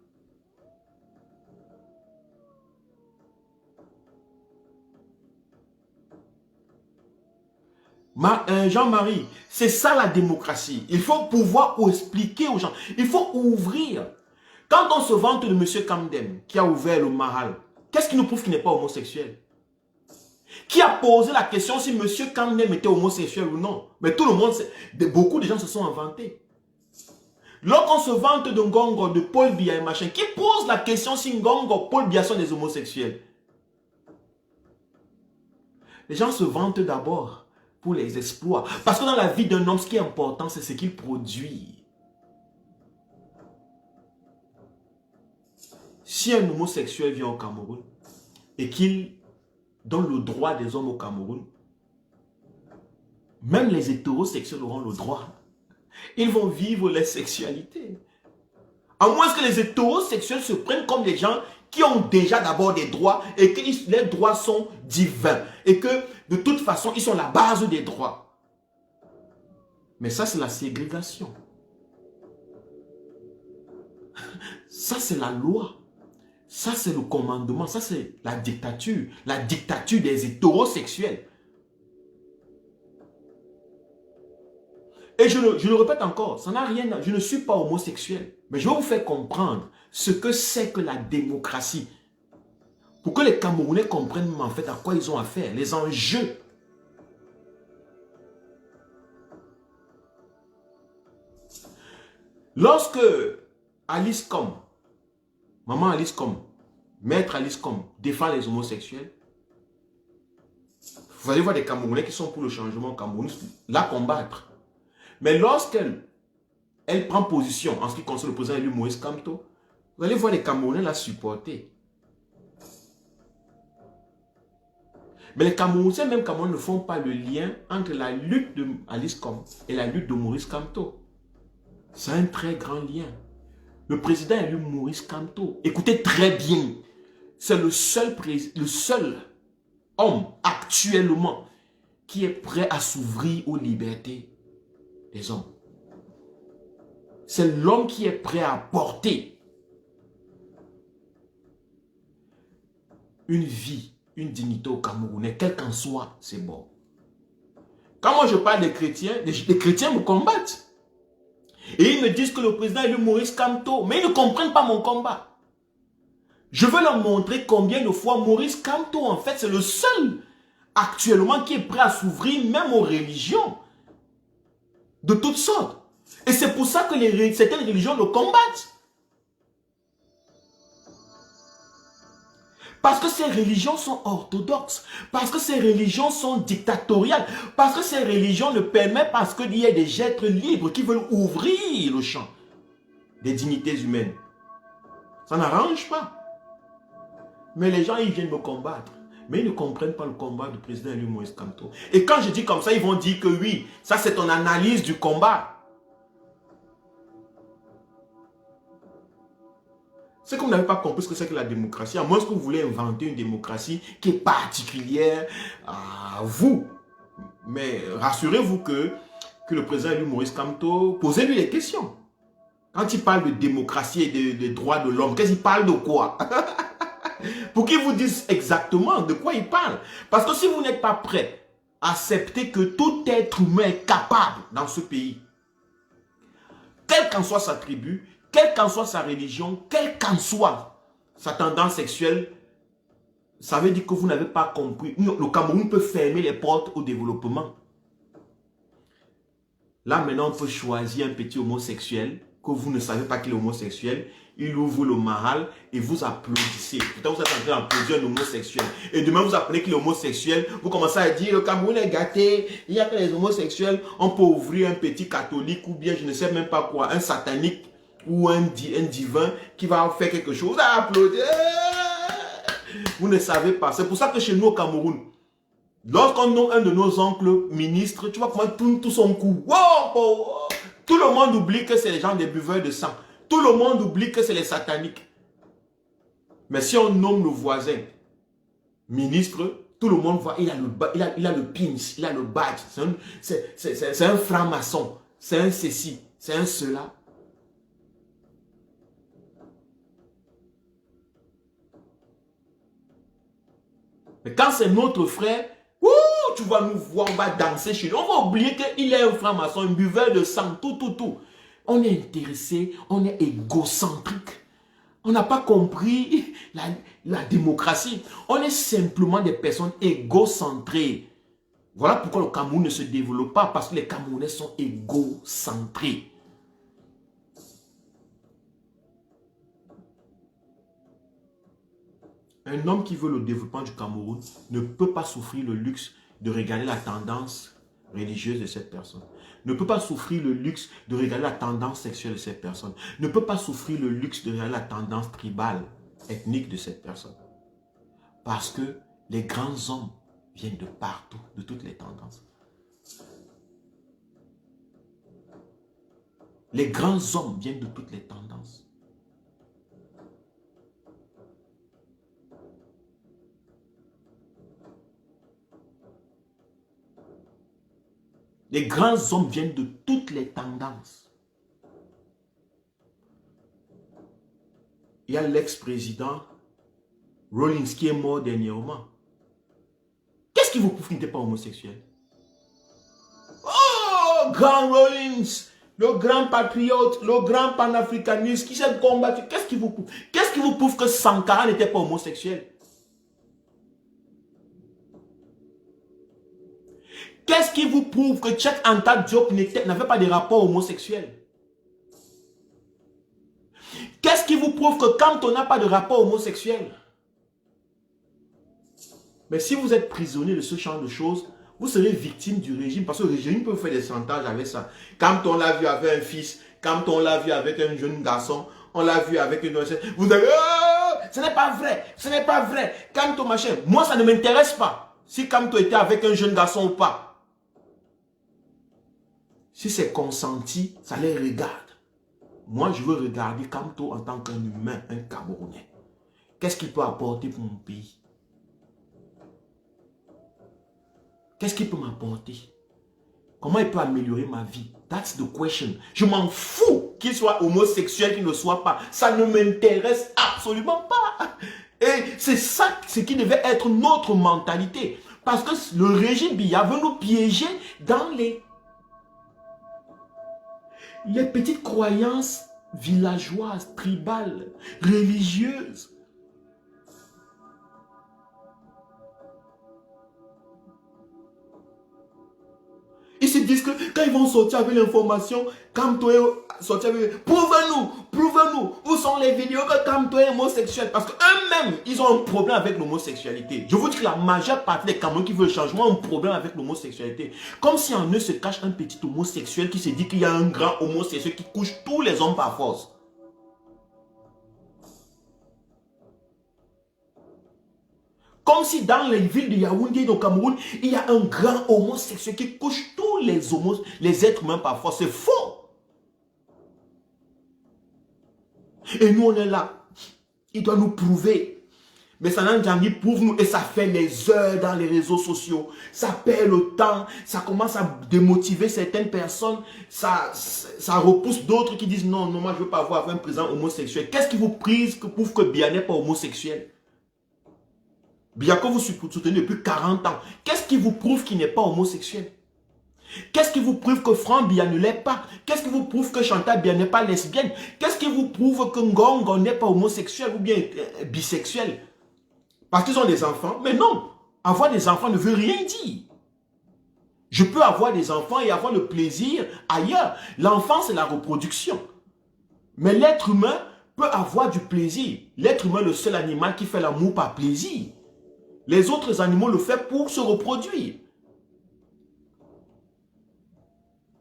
Jean-Marie, c'est ça la démocratie. Il faut pouvoir expliquer aux gens. Il faut ouvrir. Quand on se vante de M. Kamdem, qui a ouvert le Mahal, qu'est-ce qui nous prouve qu'il n'est pas homosexuel? Qui a posé la question si M. Kamdem était homosexuel ou non? Mais tout le monde, beaucoup de gens se sont inventés. Lorsqu'on se vante de Ngongo, de Paul Biya et machin, qui pose la question si Ngongo, Paul Biya sont des homosexuels? Les gens se vantent d'abord pour les exploits. Parce que dans la vie d'un homme, ce qui est important, c'est ce qu'il produit. Si un homosexuel vient au Cameroun et qu'il donne le droit des hommes au Cameroun, même les hétérosexuels auront le droit. Ils vont vivre leur sexualité. À moins que les hétérosexuels se prennent comme des gens qui ont déjà d'abord des droits et que les droits sont divins. Et que de toute façon, ils sont la base des droits. Mais ça, c'est la ségrégation. Ça, c'est la loi. Ça, c'est le commandement. Ça, c'est la dictature. La dictature des hétérosexuels. Et je le répète encore, ça n'a rien à... Je ne suis pas homosexuel. Mais je vais vous faire comprendre ce que c'est que la démocratie. Pour que les Camerounais comprennent en fait à quoi ils ont affaire, les enjeux. Lorsque Alice Com, maman Alice Com, maître Alice Com, défend les homosexuels, vous allez voir des Camerounais qui sont pour le changement au Cameroun, la combattre. Mais lorsqu'elle prend position en ce qui concerne le président élu Moïse Kamto, vous allez voir les Camerounais la supporter. Mais les Camerounais, même Camerounais, ne font pas le lien entre la lutte de Alice Com et la lutte de Maurice Kamto. C'est un très grand lien. Le président élu Maurice Kamto, écoutez très bien, c'est le seul homme actuellement qui est prêt à s'ouvrir aux libertés des hommes. C'est l'homme qui est prêt à apporter une vie, une dignité aux Camerounais, quel qu'en soit, c'est bon. Quand moi je parle des chrétiens, les chrétiens me combattent. Et ils me disent que le président est le Maurice Kamto, mais ils ne comprennent pas mon combat. Je veux leur montrer combien de fois Maurice Kamto, en fait, c'est le seul actuellement qui est prêt à s'ouvrir même aux religions de toutes sortes. Et c'est pour ça que certaines religions le combattent. Parce que ces religions sont orthodoxes. Parce que ces religions sont dictatoriales. Parce que ces religions ne permettent pas qu'il y ait des êtres libres qui veulent ouvrir le champ des dignités humaines. Ça n'arrange pas. Mais les gens, ils viennent me combattre. Mais ils ne comprennent pas le combat du président élu Moïse Kamto. Et quand je dis comme ça, ils vont dire que oui, ça c'est ton analyse du combat. C'est que vous n'avez pas compris ce que c'est que la démocratie, à moins que vous voulez inventer une démocratie qui est particulière à vous. Mais rassurez-vous que le président élu Maurice Kamto, posez-lui les questions. Quand il parle de démocratie et de droits de l'homme, qu'est-ce qu'il parle de quoi? Pour qu'il vous dise exactement de quoi il parle. Parce que si vous n'êtes pas prêt à accepter que tout être humain est capable dans ce pays, quelle qu'en soit sa tribu, quelle qu'en soit sa religion, quelle qu'en soit sa tendance sexuelle, ça veut dire que vous n'avez pas compris. Le Cameroun peut fermer les portes au développement. Là, maintenant, on peut choisir un petit homosexuel que vous ne savez pas qu'il est homosexuel. Il ouvre le mahal et vous applaudissez. Pourtant, vous êtes en train d'applaudir un homosexuel. Et demain, vous apprenez qu'il est homosexuel. Vous commencez à dire, le Cameroun est gâté. Il n'y a que les homosexuels. On peut ouvrir un petit catholique ou bien, je ne sais même pas quoi, un satanique ou un divin qui va faire quelque chose. Vous applaudissez. Vous ne savez pas. C'est pour ça que chez nous au Cameroun, lorsqu'on a un de nos oncles ministres, tu vois comment tout son coup. Wow, tout le monde oublie que c'est les gens des buveurs de sang. Tout le monde oublie que c'est les sataniques. Mais si on nomme le voisin ministre, tout le monde voit, il a le pins, il a le badge. C'est un franc-maçon. C'est un ceci, c'est un cela. Mais quand c'est notre frère, tu vas nous voir, on va danser chez lui. On va oublier qu'il est un franc-maçon, un buveur de sang, tout. On est intéressé, on est égocentrique. On n'a pas compris la démocratie. On est simplement des personnes égocentrées. Voilà pourquoi le Cameroun ne se développe pas, parce que les Camerounais sont égocentrés. Un homme qui veut le développement du Cameroun ne peut pas souffrir le luxe de regarder la tendance religieuse de cette personne. Ne peut pas souffrir le luxe de regarder la tendance sexuelle de cette personne. Ne peut pas souffrir le luxe de regarder la tendance tribale, ethnique de cette personne. Parce que les grands hommes viennent de partout, de toutes les tendances. Les grands hommes viennent de toutes les tendances. Les grands hommes viennent de toutes les tendances. Il y a l'ex-président Rawlings qui est mort dernièrement. Qu'est-ce qui vous prouve qu'il n'était pas homosexuel? Oh, grand Rawlings, le grand patriote, le grand panafricaniste qui s'est combattu. Qu'est-ce qui vous prouve? Qu'est-ce qui vous prouve que Sankara n'était pas homosexuel? Qu'est-ce qui vous prouve que Cheikh Anta Diop n'avait pas de rapport homosexuel? Qu'est-ce qui vous prouve que quand on n'a pas de rapport homosexuel? Mais si vous êtes prisonnier de ce genre de choses, vous serez victime du régime, parce que le régime peut faire des chantages avec ça. Quand on l'a vu avec un fils, quand on l'a vu avec un jeune garçon, on l'a vu avec une adolescente, vous avez oh, ce n'est pas vrai, ce n'est pas vrai. Kamto machin, moi ça ne m'intéresse pas. Si Kamto était avec un jeune garçon ou pas. Si c'est consenti, ça les regarde. Moi, je veux regarder Kamto en tant qu'un humain, un Camerounais. Qu'est-ce qu'il peut apporter pour mon pays? Qu'est-ce qu'il peut m'apporter? Comment il peut améliorer ma vie? That's the question. Je m'en fous qu'il soit homosexuel, qu'il ne soit pas. Ça ne m'intéresse absolument pas. Et c'est ça ce qui devait être notre mentalité. Parce que le régime Biya veut nous piéger dans les petites croyances villageoises, tribales, religieuses. Ils se disent que quand ils vont sortir avec l'information, Kamto est sorti avec... Prouvez-nous, où sont les vidéos que Kamto est homosexuel? Parce qu'eux-mêmes, ils ont un problème avec l'homosexualité. Je vous dis que la majeure partie des Camerounais qui veulent le changement ont un problème avec l'homosexualité. Comme si en eux se cache un petit homosexuel qui se dit qu'il y a un grand homosexuel qui couche tous les hommes par force. Comme si dans les villes de Yaoundé, au Cameroun, il y a un grand homosexuel qui couche tous les êtres humains par force. C'est faux. Et nous, on est là. Il doit nous prouver. Mais Sanan Djangui prouve-nous et ça fait les heures dans les réseaux sociaux. Ça perd le temps. Ça commence à démotiver certaines personnes. Ça repousse d'autres qui disent non, moi je ne veux pas avoir un président homosexuel. Qu'est-ce qui vous prouve que Biya n'est pas homosexuel? Biya que vous soutenez depuis 40 ans. Qu'est-ce qui vous prouve qu'il n'est pas homosexuel? Qu'est-ce qui vous prouve que Franck Biya ne l'est pas? Qu'est-ce qui vous prouve que Chantal Biya n'est pas lesbienne? Qu'est-ce qui vous prouve que Ngongo n'est pas homosexuel ou bien bisexuel? Parce qu'ils ont des enfants? Mais non, avoir des enfants ne veut rien dire. Je peux avoir des enfants et avoir le plaisir ailleurs. L'enfant, c'est la reproduction. Mais l'être humain peut avoir du plaisir. L'être humain est le seul animal qui fait l'amour par plaisir. Les autres animaux le font pour se reproduire.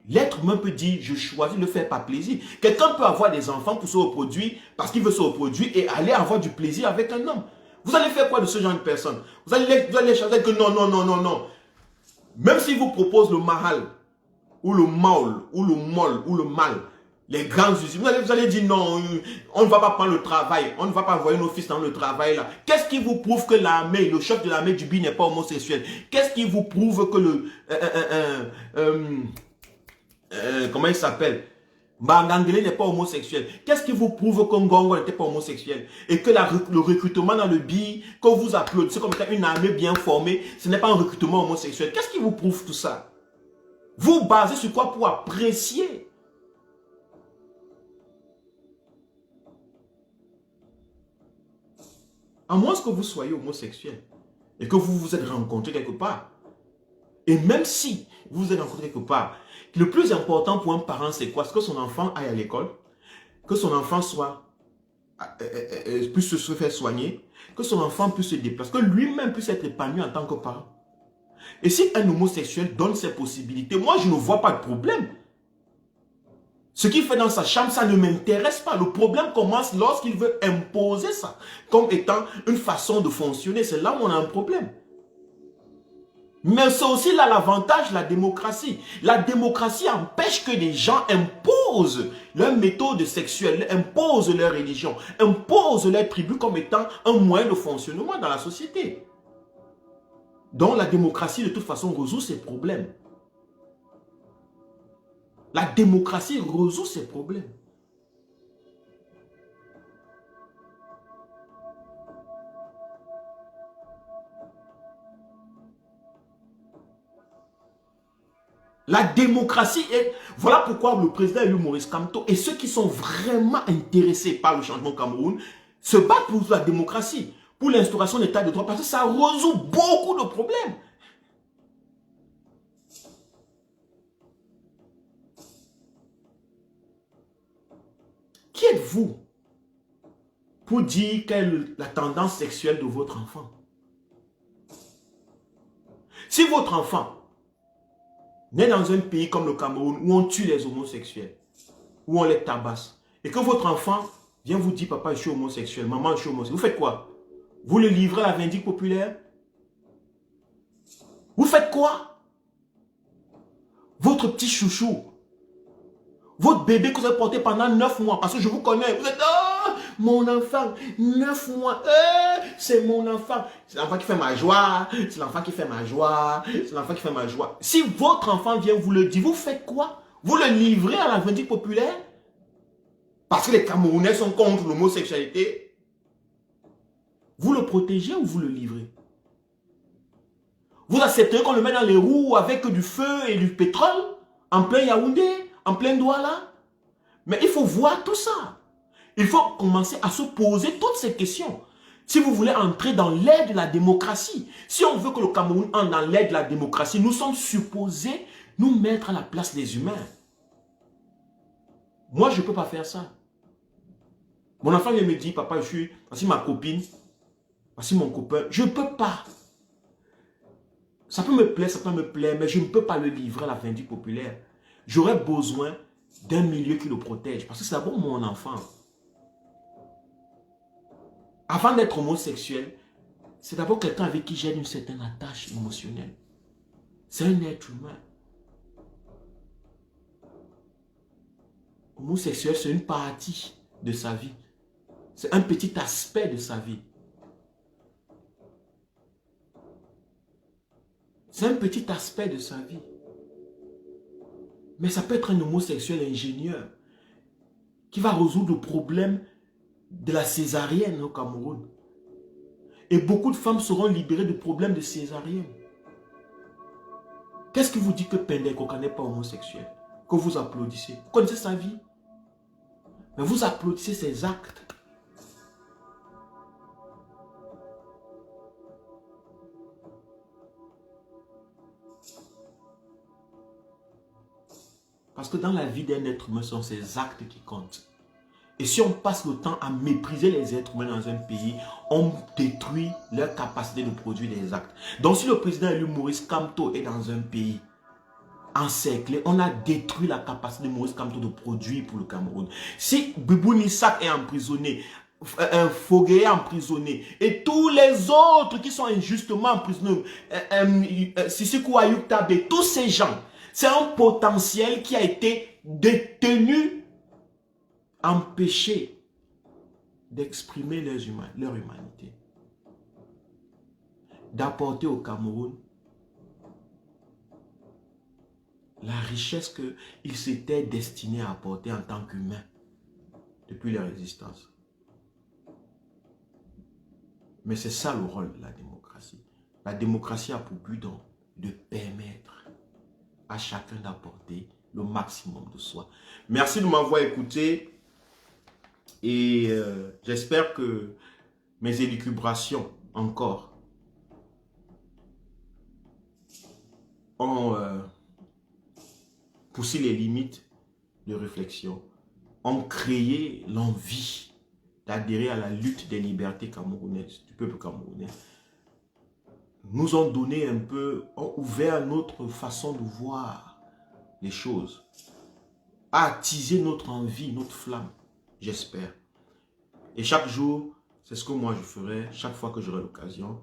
L'être humain peut dire, je choisis de le faire par plaisir. Quelqu'un peut avoir des enfants pour se reproduire, parce qu'il veut se reproduire et aller avoir du plaisir avec un homme. Vous allez faire quoi de ce genre de personne? Vous allez changer que non. Même s'il vous propose le mahal, ou le maul, ou le mol, ou le mal, les grandes usines, vous allez dire non, on ne va pas prendre le travail, on ne va pas envoyer nos fils dans le travail là. Qu'est-ce qui vous prouve que l'armée, le chef de l'armée du BI n'est pas homosexuel? Qu'est-ce qui vous prouve que comment il s'appelle? Mbangangele n'est pas homosexuel. Qu'est-ce qui vous prouve que Ngongo n'était pas homosexuel? Et que le recrutement dans le BI, que vous applaudissez comme étant une armée bien formée, ce n'est pas un recrutement homosexuel. Qu'est-ce qui vous prouve tout ça? Vous basez sur quoi pour apprécier? À moins que vous soyez homosexuel et que vous vous êtes rencontrés quelque part. Et même si vous vous êtes rencontrés quelque part, le plus important pour un parent, c'est quoi? C'est que son enfant aille à l'école, que son enfant puisse se faire soigner, que son enfant puisse se déplacer, que lui-même puisse être épanoui en tant que parent. Et si un homosexuel donne ses possibilités, moi je ne vois pas de problème. Ce qu'il fait dans sa chambre, ça ne m'intéresse pas. Le problème commence lorsqu'il veut imposer ça comme étant une façon de fonctionner. C'est là où on a un problème. Mais c'est aussi là l'avantage de la démocratie. La démocratie empêche que les gens imposent leur méthode sexuelle, imposent leur religion, imposent leur tribu comme étant un moyen de fonctionnement dans la société. Donc la démocratie de toute façon résout ces problèmes. La démocratie résout ces problèmes. La démocratie est... Voilà pourquoi le président élu Maurice Kamto et ceux qui sont vraiment intéressés par le changement au Cameroun se battent pour la démocratie, pour l'instauration de l'état de droit, parce que ça résout beaucoup de problèmes. Qui êtes-vous pour dire quelle est la tendance sexuelle de votre enfant? Si votre enfant naît dans un pays comme le Cameroun où on tue les homosexuels, où on les tabasse, et que votre enfant vient vous dire, papa, je suis homosexuel, maman, je suis homosexuel, vous faites quoi? Vous le livrez à la vindicte populaire? Vous faites quoi? Votre petit chouchou, votre bébé que vous avez porté pendant 9 mois, parce que je vous connais, vous êtes, oh, mon enfant, 9 mois, c'est mon enfant. C'est l'enfant qui fait ma joie, c'est l'enfant qui fait ma joie, c'est l'enfant qui fait ma joie. Si votre enfant vient vous le dire, vous faites quoi? Vous le livrez à la vindicte populaire? Parce que les Camerounais sont contre l'homosexualité. Vous le protégez ou vous le livrez? Vous accepterez qu'on le mette dans les roues avec du feu et du pétrole, en plein Yaoundé, en plein Douala? Mais il faut voir tout ça. Il faut commencer à se poser toutes ces questions. Si vous voulez entrer dans l'ère de la démocratie, si on veut que le Cameroun entre dans l'ère de la démocratie, nous sommes supposés nous mettre à la place des humains. Moi, je ne peux pas faire ça. Mon enfant vient me dire, papa, voici ma copine, voici mon copain. Je ne peux pas. Ça peut me plaire, ça peut me plaire, mais je ne peux pas le livrer à la vindicte populaire. J'aurais besoin d'un milieu qui le protège, parce que c'est d'abord mon enfant. Avant d'être homosexuel, c'est d'abord quelqu'un avec qui j'ai une certaine attache émotionnelle. C'est un être humain. Homosexuel, c'est une partie de sa vie. C'est un petit aspect de sa vie. C'est un petit aspect de sa vie. Mais ça peut être un homosexuel ingénieur qui va résoudre le problème de la césarienne au Cameroun. Et beaucoup de femmes seront libérées du problème de césarienne. Qu'est-ce qui vous dit que Pendeko n'est pas homosexuel? Que vous applaudissez? Vous connaissez sa vie? Mais vous applaudissez ses actes. Parce que dans la vie d'un être humain, ce sont ses actes qui comptent. Et si on passe le temps à mépriser les êtres humains dans un pays, on détruit leur capacité de produire des actes. Donc si le président élu Maurice Kamto est dans un pays encerclé, on a détruit la capacité de Maurice Kamto de produire pour le Cameroun. Si Bibou Nissak est emprisonné, Fogué est emprisonné, et tous les autres qui sont injustement emprisonnés, Sissoko Ayub Tabé, tous ces gens, c'est un potentiel qui a été détenu, empêché d'exprimer leur humanité, d'apporter au Cameroun la richesse qu'ils s'étaient destinés à apporter en tant qu'humains depuis leur existence. Mais c'est ça le rôle de la démocratie. La démocratie a pour but donc de permettre à chacun d'apporter le maximum de soi. Merci de m'avoir écouté et j'espère que mes élucubrations encore ont poussé les limites de réflexion, ont créé l'envie d'adhérer à la lutte des libertés camerounaises, du peuple camerounais. nous ont donné un peu, ont ouvert notre façon de voir les choses, a attisé notre envie, notre flamme, j'espère. Et chaque jour, c'est ce que moi je ferai, chaque fois que j'aurai l'occasion,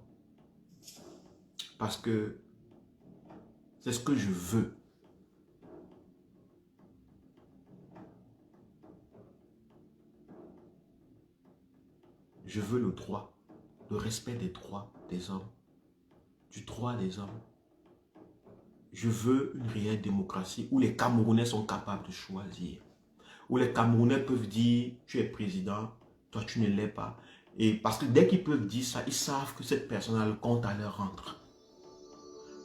parce que c'est ce que je veux. Je veux le droit, le respect des droits des hommes, du droit des hommes. Je veux une réelle démocratie où les Camerounais sont capables de choisir. Où les Camerounais peuvent dire, tu es président, toi tu ne l'es pas. Et parce que dès qu'ils peuvent dire ça, ils savent que cette personne a le compte à leur rendre.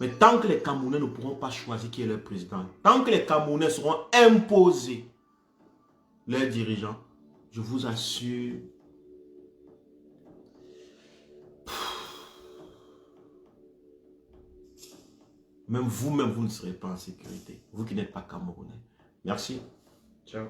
Mais tant que les Camerounais ne pourront pas choisir qui est leur président, tant que les Camerounais seront imposés leurs dirigeants, je vous assure, même vous ne serez pas en sécurité. Vous qui n'êtes pas Camerounais. Merci. Ciao.